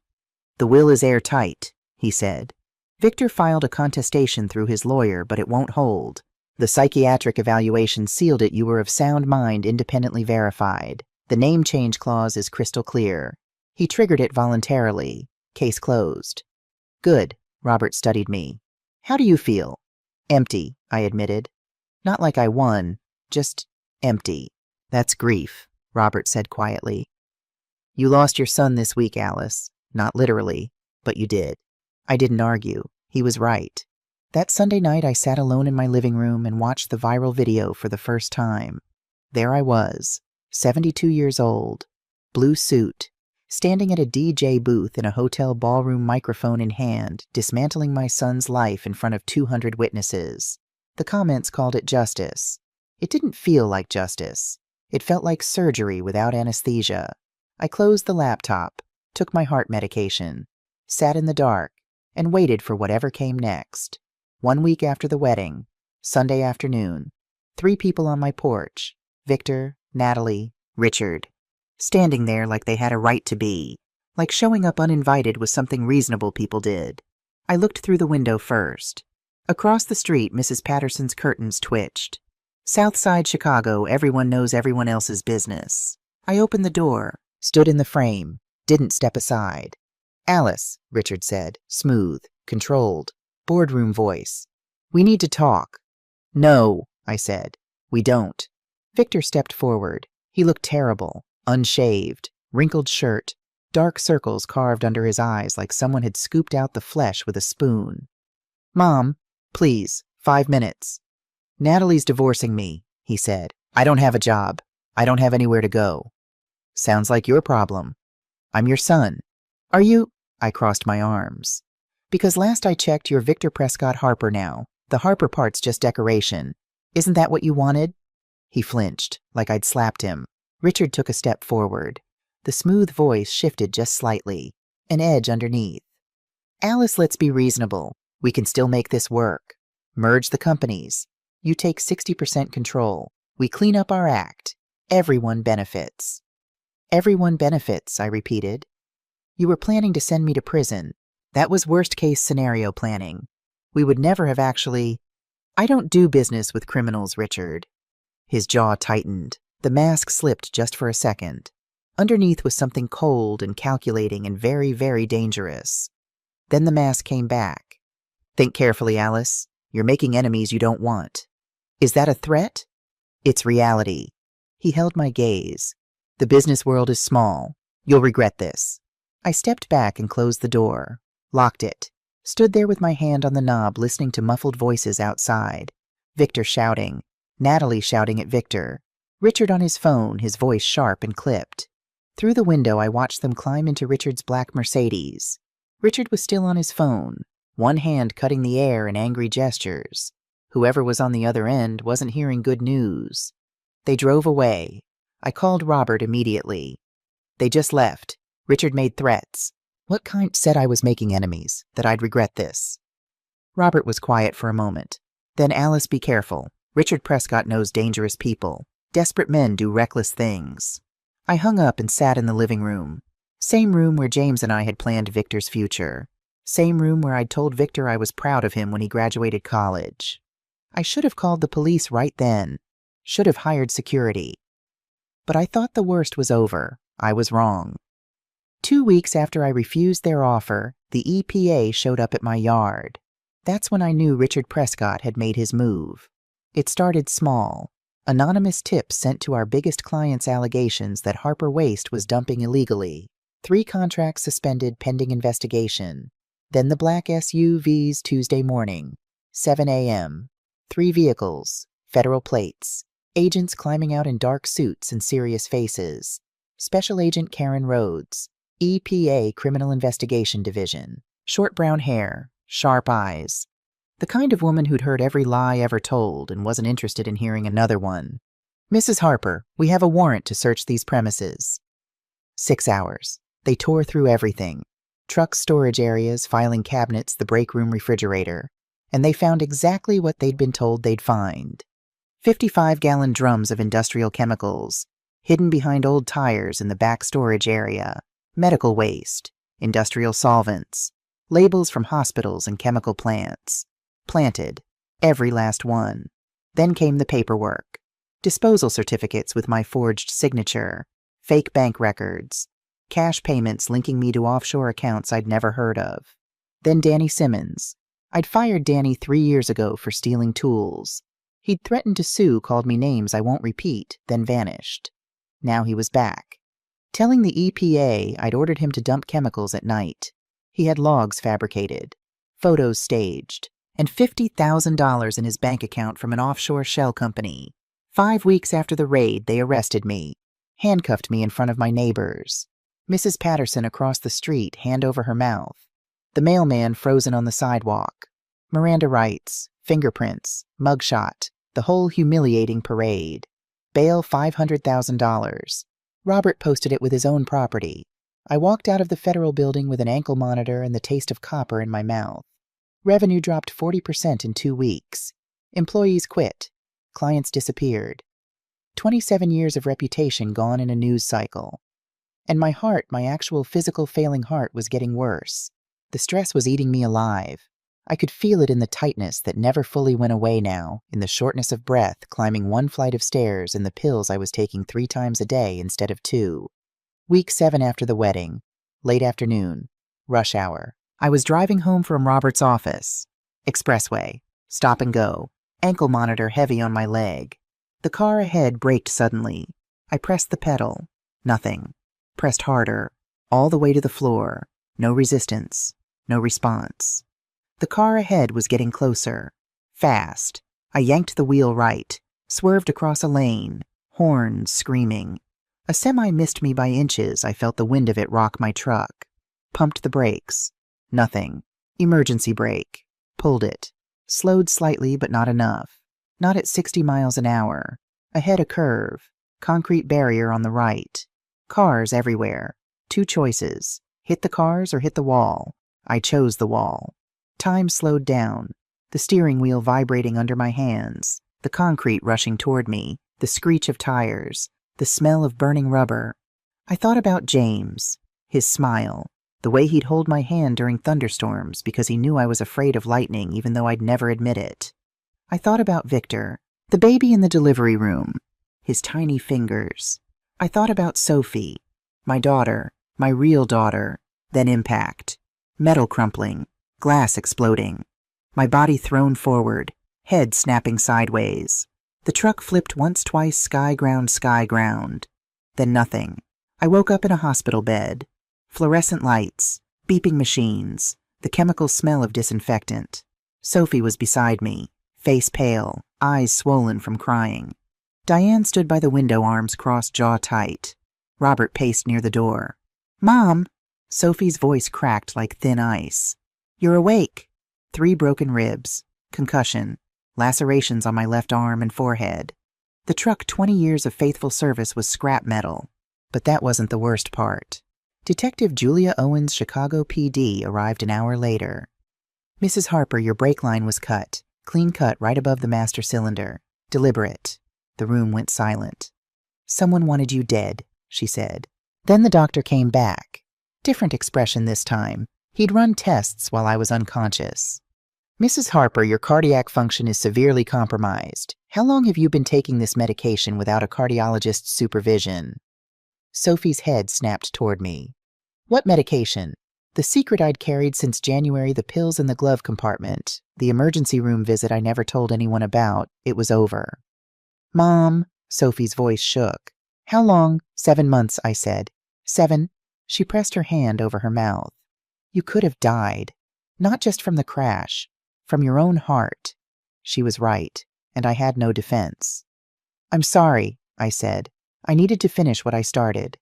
"The will is airtight," he said. "Victor filed a contestation through his lawyer, but it won't hold. The psychiatric evaluation sealed it. You were of sound mind, independently verified. The name change clause is crystal clear. He triggered it voluntarily. Case closed." "Good." Robert studied me. "How do you feel?" "Empty," I admitted. "Not like I won, just empty." "That's grief," Robert said quietly. "You lost your son this week, Alice. Not literally, but you did." I didn't argue. He was right. That Sunday night I sat alone in my living room and watched the viral video for the first time. There I was, 72 years old, blue suit, standing at a DJ booth in a hotel ballroom, microphone in hand, dismantling my son's life in front of 200 witnesses. The comments called it justice. It didn't feel like justice. It felt like surgery without anesthesia. I closed the laptop, took my heart medication, sat in the dark, and waited for whatever came next. 1 week after the wedding, Sunday afternoon, 3 people on my porch: Victor, Natalie, Richard, standing there like they had a right to be, like showing up uninvited was something reasonable people did. I looked through the window first. Across the street, Mrs. Patterson's curtains twitched. South Side Chicago, everyone knows everyone else's business. I opened the door, stood in the frame, didn't step aside. "Alice," Richard said, smooth, controlled, boardroom voice. "We need to talk." "No," I said. "We don't." Victor stepped forward. He looked terrible, unshaved, wrinkled shirt, dark circles carved under his eyes like someone had scooped out the flesh with a spoon. "Mom, please, 5 minutes." "Natalie's divorcing me," he said. "I don't have a job. I don't have anywhere to go." "Sounds like your problem." "I'm your son." "Are you—" I crossed my arms. "Because last I checked, you're Victor Prescott Harper now. The Harper part's just decoration. Isn't that what you wanted?" He flinched, like I'd slapped him. Richard took a step forward. The smooth voice shifted just slightly, an edge underneath. "Alice, let's be reasonable. We can still make this work. Merge the companies. You take 60% control. We clean up our act. Everyone benefits." "Everyone benefits," I repeated. "You were planning to send me to prison. That was worst-case scenario planning. We would never have actually—" "I don't do business with criminals, Richard." His jaw tightened. The mask slipped just for a second. Underneath was something cold and calculating and very, very dangerous. Then the mask came back. "Think carefully, Alice. You're making enemies you don't want." "Is that a threat?" "It's reality." He held my gaze. "The business world is small. You'll regret this." I stepped back and closed the door, locked it, stood there with my hand on the knob listening to muffled voices outside. Victor shouting, Natalie shouting at Victor, Richard on his phone, his voice sharp and clipped. Through the window I watched them climb into Richard's black Mercedes. Richard was still on his phone, one hand cutting the air in angry gestures. Whoever was on the other end wasn't hearing good news. They drove away. I called Robert immediately. "They just left. Richard made threats." "What kind?" "Said I was making enemies, that I'd regret this." Robert was quiet for a moment. "Then, Alice, be careful. Richard Prescott knows dangerous people. Desperate men do reckless things." I hung up and sat in the living room. Same room where James and I had planned Victor's future. Same room where I'd told Victor I was proud of him when he graduated college. I should have called the police right then. Should have hired security. But I thought the worst was over. I was wrong. 2 weeks after I refused their offer, the EPA showed up at my yard. That's when I knew Richard Prescott had made his move. It started small. Anonymous tips sent to our biggest client's allegations that Harper Waste was dumping illegally. 3 contracts suspended pending investigation. Then the black SUVs Tuesday morning, 7 a.m. 3 vehicles, federal plates, agents climbing out in dark suits and serious faces. Special Agent Karen Rhodes, EPA Criminal Investigation Division, short brown hair, sharp eyes. The kind of woman who'd heard every lie ever told and wasn't interested in hearing another one. Mrs. Harper, we have a warrant to search these premises. 6 hours. They tore through everything. Trucks, storage areas, filing cabinets, the break room refrigerator. And they found exactly what they'd been told they'd find. 55-gallon drums of industrial chemicals, hidden behind old tires in the back storage area, medical waste, industrial solvents, labels from hospitals and chemical plants. Planted, every last one. Then came the paperwork. Disposal certificates with my forged signature, fake bank records, cash payments linking me to offshore accounts I'd never heard of. Then Danny Simmons. I'd fired Danny 3 years ago for stealing tools. He'd threatened to sue, called me names I won't repeat, then vanished. Now he was back. Telling the EPA I'd ordered him to dump chemicals at night. He had logs fabricated, photos staged, and $50,000 in his bank account from an offshore shell company. 5 weeks after the raid, they arrested me, handcuffed me in front of my neighbors. Mrs. Patterson across the street, hand over her mouth. The mailman frozen on the sidewalk. Miranda rights, fingerprints, mugshot, the whole humiliating parade. Bail $500,000. Robert posted it with his own property. I walked out of the federal building with an ankle monitor and the taste of copper in my mouth. Revenue dropped 40% in 2 weeks. Employees quit. Clients disappeared. 27 years of reputation gone in a news cycle. And my heart, my actual physical failing heart, was getting worse. The stress was eating me alive. I could feel it in the tightness that never fully went away now, in the shortness of breath, climbing 1 flight of stairs, and the pills I was taking 3 times a day instead of 2. Week 7 after the wedding. Late afternoon. Rush hour. I was driving home from Robert's office. Expressway. Stop and go. Ankle monitor heavy on my leg. The car ahead braked suddenly. I pressed the pedal. Nothing. Pressed harder. All the way to the floor. No resistance. No response. The car ahead was getting closer. Fast. I yanked the wheel right. Swerved across a lane. Horns screaming. A semi missed me by inches. I felt the wind of it rock my truck. Pumped the brakes. Nothing. Emergency brake. Pulled it. Slowed slightly, but not enough. Not at 60 miles an hour. Ahead a curve. Concrete barrier on the right. Cars everywhere. 2 choices. Hit the cars or hit the wall. I chose the wall. Time slowed down. The steering wheel vibrating under my hands. The concrete rushing toward me. The screech of tires. The smell of burning rubber. I thought about James. His smile. The way he'd hold my hand during thunderstorms because he knew I was afraid of lightning even though I'd never admit it. I thought about Victor, the baby in the delivery room. His tiny fingers. I thought about Sophie, my daughter, my real daughter. Then impact. Metal crumpling. Glass exploding. My body thrown forward. Head snapping sideways. The truck flipped once, twice, sky ground. Then nothing. I woke up in a hospital bed. Fluorescent lights, beeping machines, the chemical smell of disinfectant. Sophie was beside me, face pale, eyes swollen from crying. Diane stood by the window, arms crossed, jaw tight. Robert paced near the door. "Mom!" Sophie's voice cracked like thin ice. "You're awake." 3 broken ribs, concussion, lacerations on my left arm and forehead. The truck 20 years of faithful service was scrap metal. But that wasn't the worst part. Detective Julia Owens, Chicago PD, arrived an hour later. "Mrs. Harper, your brake line was cut. Clean cut right above the master cylinder. Deliberate." The room went silent. "Someone wanted you dead," she said. Then the doctor came back. Different expression this time. He'd run tests while I was unconscious. "Mrs. Harper, your cardiac function is severely compromised. How long have you been taking this medication without a cardiologist's supervision?" Sophie's head snapped toward me. "What medication?" The secret I'd carried since January, the pills in the glove compartment, the emergency room visit I never told anyone about, it was over. "Mom," Sophie's voice shook. "How long?" 7 months, I said. 7. She pressed her hand over her mouth. You could have died. Not just from the crash, from your own heart. She was right, and I had no defense. I'm sorry, I said. I needed to finish what I started.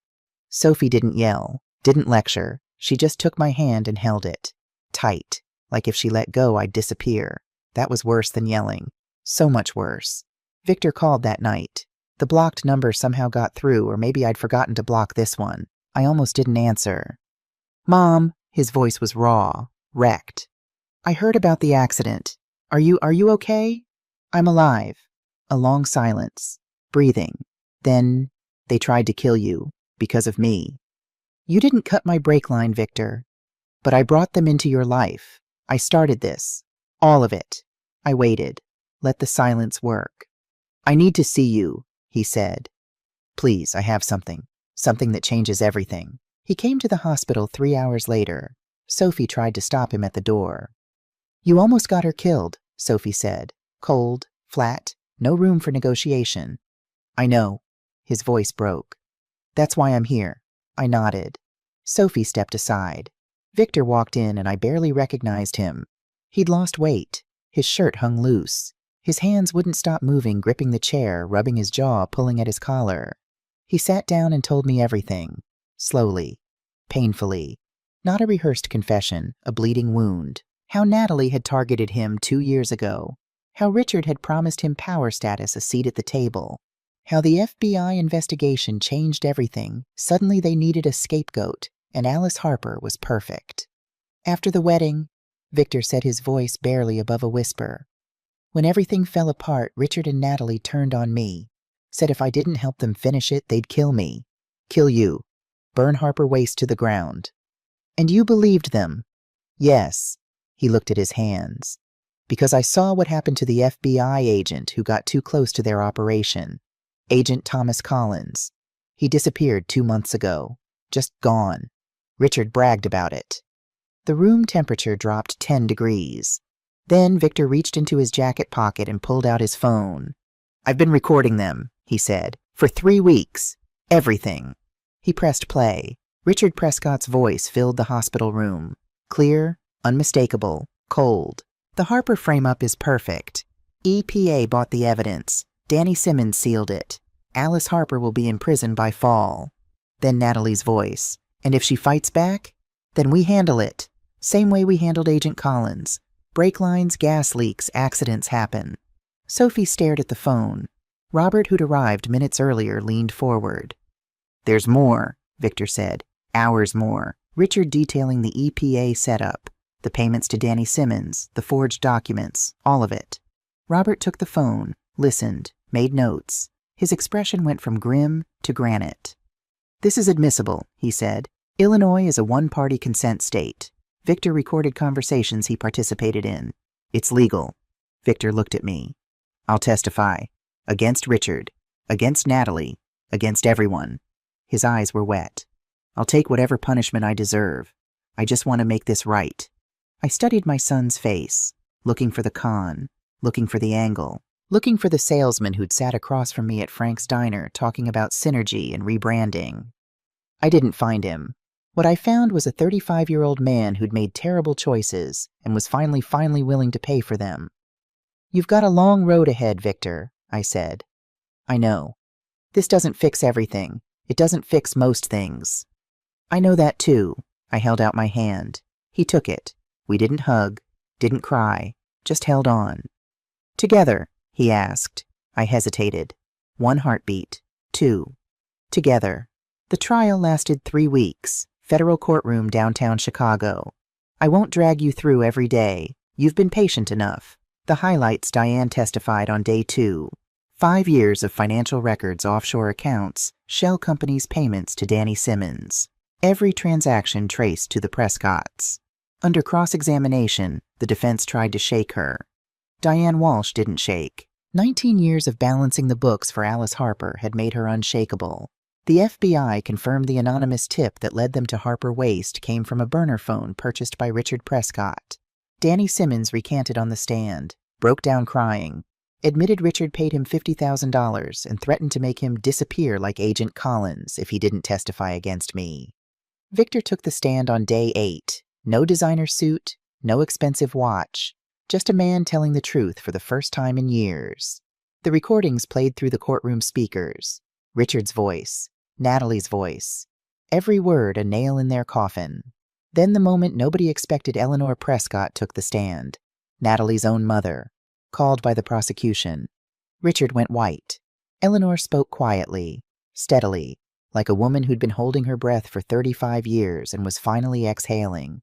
Sophie didn't yell, didn't lecture. She just took my hand and held it. Tight, like if she let go, I'd disappear. That was worse than yelling. So much worse. Victor called that night. The blocked number somehow got through, or maybe I'd forgotten to block this one. I almost didn't answer. Mom, his voice was raw, wrecked. I heard about the accident. Are you okay? I'm alive. A long silence. Breathing. Then, they tried to kill you. Because of me. You didn't cut my brake line, Victor. But I brought them into your life. I started this. All of it. I waited. Let the silence work. I need to see you, he said. Please, I have something. Something that changes everything. He came to the hospital 3 hours later. Sophie tried to stop him at the door. You almost got her killed, Sophie said. Cold, flat, no room for negotiation. I know. His voice broke. That's why I'm here. I nodded. Sophie stepped aside. Victor walked in and I barely recognized him. He'd lost weight. His shirt hung loose. His hands wouldn't stop moving, gripping the chair, rubbing his jaw, pulling at his collar. He sat down and told me everything. Slowly. Painfully. Not a rehearsed confession, a bleeding wound. How Natalie had targeted him 2 years ago. How Richard had promised him power status, a seat at the table. How the FBI investigation changed everything. Suddenly they needed a scapegoat, and Alice Harper was perfect. After the wedding, Victor said, his voice barely above a whisper. When everything fell apart, Richard and Natalie turned on me. Said if I didn't help them finish it, they'd kill me. Kill you. Burn Harper Waste to the ground. And you believed them? Yes. He looked at his hands. Because I saw what happened to the FBI agent who got too close to their operation. Agent Thomas Collins. He disappeared 2 months ago. Just gone. Richard bragged about it. The room temperature dropped 10 degrees. Then Victor reached into his jacket pocket and pulled out his phone. I've been recording them, he said, for 3 weeks. Everything. He pressed play. Richard Prescott's voice filled the hospital room. Clear, unmistakable, cold. The Harper frame-up is perfect. EPA bought the evidence. Danny Simmons sealed it. Alice Harper will be in prison by fall. Then Natalie's voice. And if she fights back, then we handle it. Same way we handled Agent Collins. Brake lines, gas leaks, accidents happen. Sophie stared at the phone. Robert, who'd arrived minutes earlier, leaned forward. There's more, Victor said. Hours more. Richard detailing the EPA setup. The payments to Danny Simmons, the forged documents, all of it. Robert took the phone, listened, made notes. His expression went from grim to granite. This is admissible, he said. Illinois is a one-party consent state. Victor recorded conversations he participated in. It's legal. Victor looked at me. I'll testify. Against Richard. Against Natalie. Against everyone. His eyes were wet. I'll take whatever punishment I deserve. I just want to make this right. I studied my son's face, looking for the con, looking for the angle, looking for the salesman who'd sat across from me at Frank's Diner talking about synergy and rebranding. I didn't find him. What I found was a 35-year-old man who'd made terrible choices and was finally willing to pay for them. You've got a long road ahead, Victor, I said. I know. This doesn't fix everything. It doesn't fix most things. I know that too. I held out my hand. He took it. We didn't hug, didn't cry, just held on. Together, he asked. I hesitated. 1 heartbeat. 2. Together. The trial lasted 3 weeks. Federal courtroom downtown Chicago. I won't drag you through every day. You've been patient enough. The highlights: Diane testified on day 2. 5 years of financial records, offshore accounts, shell companies' payments to Danny Simmons. Every transaction traced to the Prescotts. Under cross-examination, the defense tried to shake her. Diane Walsh didn't shake. 19 years of balancing the books for Alice Harper had made her unshakable. The FBI confirmed the anonymous tip that led them to Harper Waste came from a burner phone purchased by Richard Prescott. Danny Simmons recanted on the stand, broke down crying, admitted Richard paid him $50,000 and threatened to make him disappear like Agent Collins if he didn't testify against me. Victor took the stand on day 8. No designer suit, no expensive watch, just a man telling the truth for the first time in years. The recordings played through the courtroom speakers. Richard's voice, Natalie's voice, every word a nail in their coffin. Then the moment nobody expected, Eleanor Prescott took the stand, Natalie's own mother, called by the prosecution. Richard went white. Eleanor spoke quietly, steadily, like a woman who'd been holding her breath for 35 years and was finally exhaling.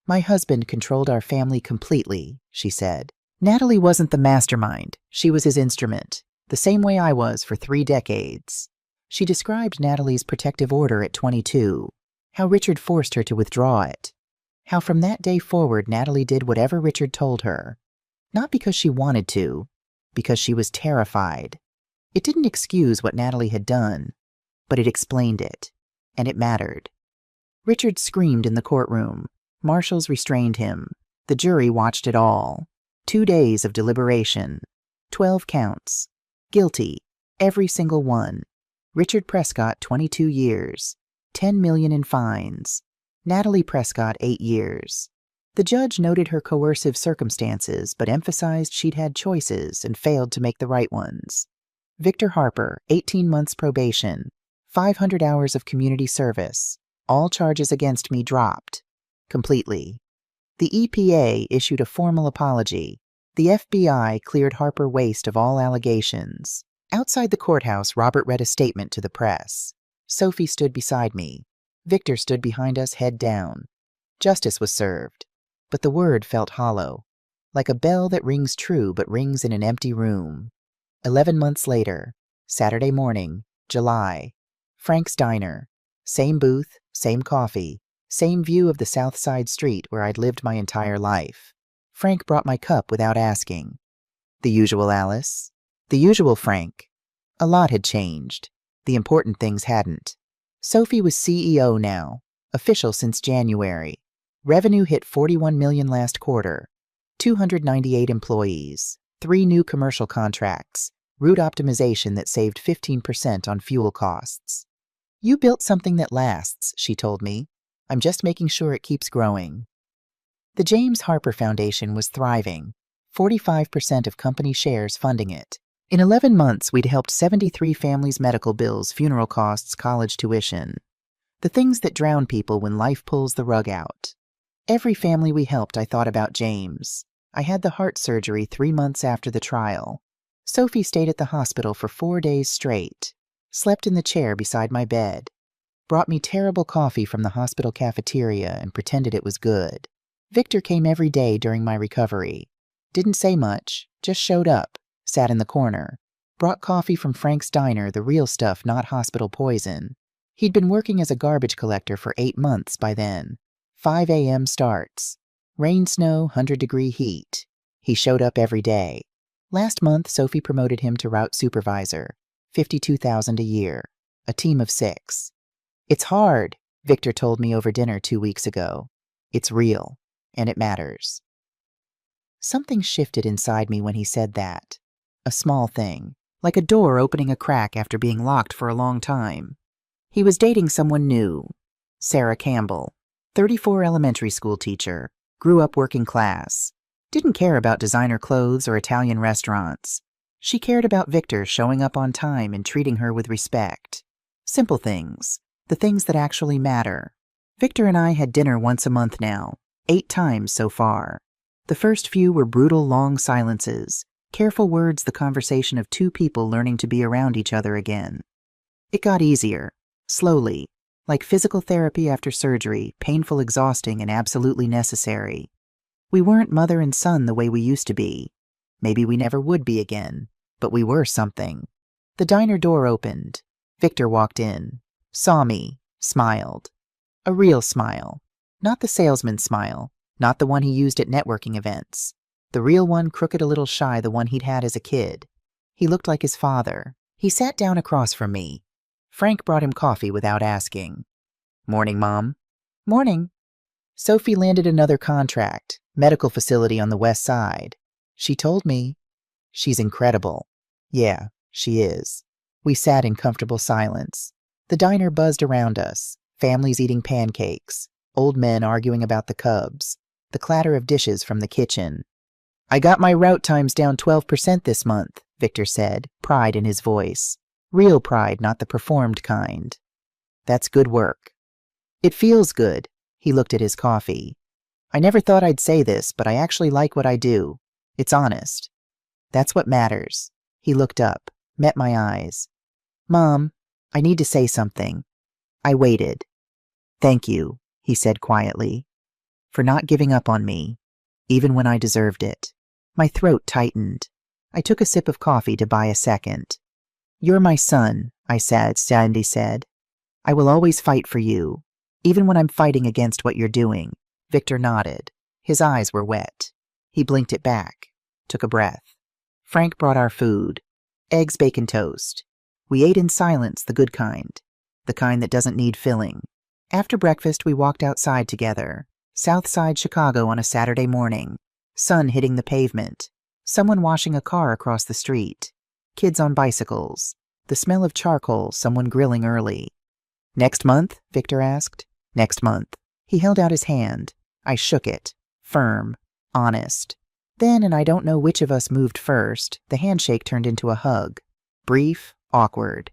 "My husband controlled our family completely," she said. "Natalie wasn't the mastermind. She was his instrument, the same way I was for 3 decades. She described Natalie's protective order at 22, how Richard forced her to withdraw it, how from that day forward Natalie did whatever Richard told her. Not because she wanted to, because she was terrified. It didn't excuse what Natalie had done, but it explained it, and it mattered." Richard screamed in the courtroom. Marshals restrained him. The jury watched it all. 2 days of deliberation. 12 counts. Guilty. Every single one. Richard Prescott, 22 years. 10 million in fines. Natalie Prescott, 8 years. The judge noted her coercive circumstances, but emphasized she'd had choices and failed to make the right ones. Victor Harper, 18 months probation. 500 hours of community service. All charges against me dropped. Completely. The EPA issued a formal apology. The FBI cleared Harper waste of all allegations. Outside the courthouse, Robert read a statement to the press. Sophie stood beside me. Victor stood behind us, head down. Justice was served. But the word felt hollow, like a bell that rings true but rings in an empty room. 11 months later, Saturday morning, July. Frank's Diner. Same booth, same coffee, same view of the South Side street where I'd lived my entire life. Frank brought my cup without asking. The usual Alice. The usual Frank. A lot had changed. The important things hadn't. Sophie was CEO now, official since January. Revenue hit $41 million last quarter. 298 employees. 3 new commercial contracts. Route optimization that saved 15% on fuel costs. "You built something that lasts," she told me. "I'm just making sure it keeps growing." The James Harper Foundation was thriving, 45% of company shares funding it. In 11 months, we'd helped 73 families' medical bills, funeral costs, college tuition. The things that drown people when life pulls the rug out. Every family we helped, I thought about James. I had the heart surgery 3 months after the trial. Sophie stayed at the hospital for 4 days straight. Slept in the chair beside my bed. Brought me terrible coffee from the hospital cafeteria and pretended it was good. Victor came every day during my recovery. Didn't say much, just showed up, sat in the corner. Brought coffee from Frank's Diner, the real stuff, not hospital poison. He'd been working as a garbage collector for 8 months by then. 5 a.m. starts. Rain, snow, 100-degree heat. He showed up every day. Last month, Sophie promoted him to route supervisor. $52,000 a year. A team of 6. "It's hard," Victor told me over dinner 2 weeks ago. "It's real, and it matters." Something shifted inside me when he said that. A small thing, like a door opening a crack after being locked for a long time. He was dating someone new. Sarah Campbell, 34, elementary school teacher, grew up working class. Didn't care about designer clothes or Italian restaurants. She cared about Victor showing up on time and treating her with respect. Simple things, the things that actually matter. Victor and I had dinner once a month now, 8 times so far. The first few were brutal, long silences, careful words, the conversation of 2 people learning to be around each other again. It got easier, slowly, like physical therapy after surgery, painful, exhausting, and absolutely necessary. We weren't mother and son the way we used to be. Maybe we never would be again, but we were something. The diner door opened. Victor walked in, saw me, smiled. A real smile. Not the salesman smile, not the one he used at networking events. The real one, crooked, a little shy, the one he'd had as a kid. He looked like his father. He sat down across from me. Frank brought him coffee without asking. "Morning, Mom." "Morning." Sophie landed another contract, medical facility on the west side. She told me. She's incredible. Yeah, she is. We sat in comfortable silence. The diner buzzed around us. families eating pancakes, old men arguing about the Cubs, the clatter of dishes from the kitchen. "I got my route times down 12% this month," Victor said, pride in his voice. Real pride, not the performed kind. "That's good work." "It feels good." He looked at his coffee. "I never thought I'd say this, but I actually like what I do. It's honest." "That's what matters." He looked up, met my eyes. "Mom, I need to say something." I waited. "Thank you," he said quietly, "for not giving up on me, even when I deserved it." My throat tightened. I took a sip of coffee to buy a second. "You're my son," Sandy said. "I will always fight for you, even when I'm fighting against what you're doing." Victor nodded. His eyes were wet. He blinked it back, took a breath. Frank brought our food. Eggs, bacon, toast. We ate in silence, the good kind, the kind that doesn't need filling. After breakfast, we walked outside together. South Side Chicago on a Saturday morning. Sun hitting the pavement. Someone washing a car across the street. Kids on bicycles. The smell of charcoal, someone grilling early. "Next month?" Victor asked. "Next month." He held out his hand. I shook it. Firm. Honest. Then, and I don't know which of us moved first, the handshake turned into a hug. Brief, awkward.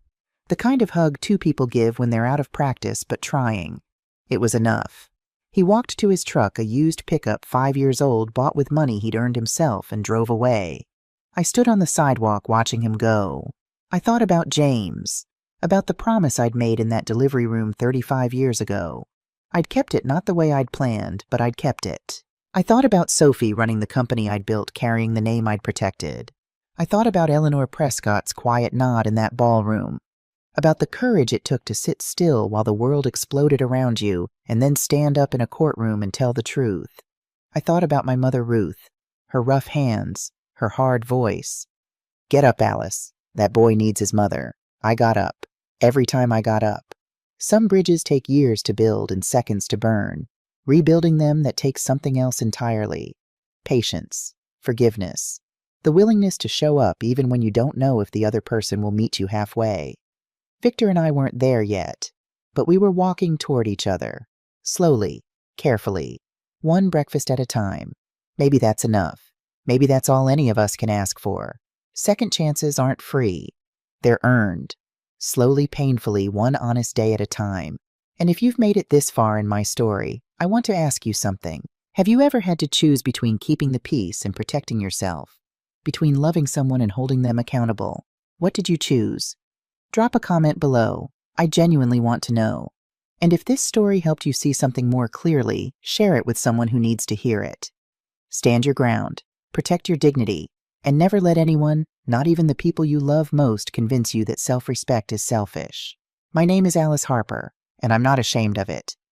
The kind of hug two people give when they're out of practice but trying. It was enough. He walked to his truck, a used pickup 5 years old, bought with money he'd earned himself, and drove away. I stood on the sidewalk watching him go. I thought about James, about the promise I'd made in that delivery room 35 years ago. I'd kept it not the way I'd planned, but I'd kept it. I thought about Sophie running the company I'd built, carrying the name I'd protected. I thought about Eleanor Prescott's quiet nod in that ballroom, about the courage it took to sit still while the world exploded around you and then stand up in a courtroom and tell the truth. I thought about my mother Ruth, her rough hands, her hard voice. "Get up, Alice. That boy needs his mother." I got up. Every time I got up. Some bridges take years to build and seconds to burn. Rebuilding them, that takes something else entirely. Patience. Forgiveness. The willingness to show up even when you don't know if the other person will meet you halfway. Victor and I weren't there yet, but we were walking toward each other. Slowly, carefully, one breakfast at a time. Maybe that's enough. Maybe that's all any of us can ask for. Second chances aren't free. They're earned. Slowly, painfully, one honest day at a time. And if you've made it this far in my story, I want to ask you something. Have you ever had to choose between keeping the peace and protecting yourself? Between loving someone and holding them accountable? What did you choose? Drop a comment below. I genuinely want to know. And if this story helped you see something more clearly, share it with someone who needs to hear it. Stand your ground. Protect your dignity. And never let anyone, not even the people you love most, convince you that self-respect is selfish. My name is Alice Harper, and I'm not ashamed of it.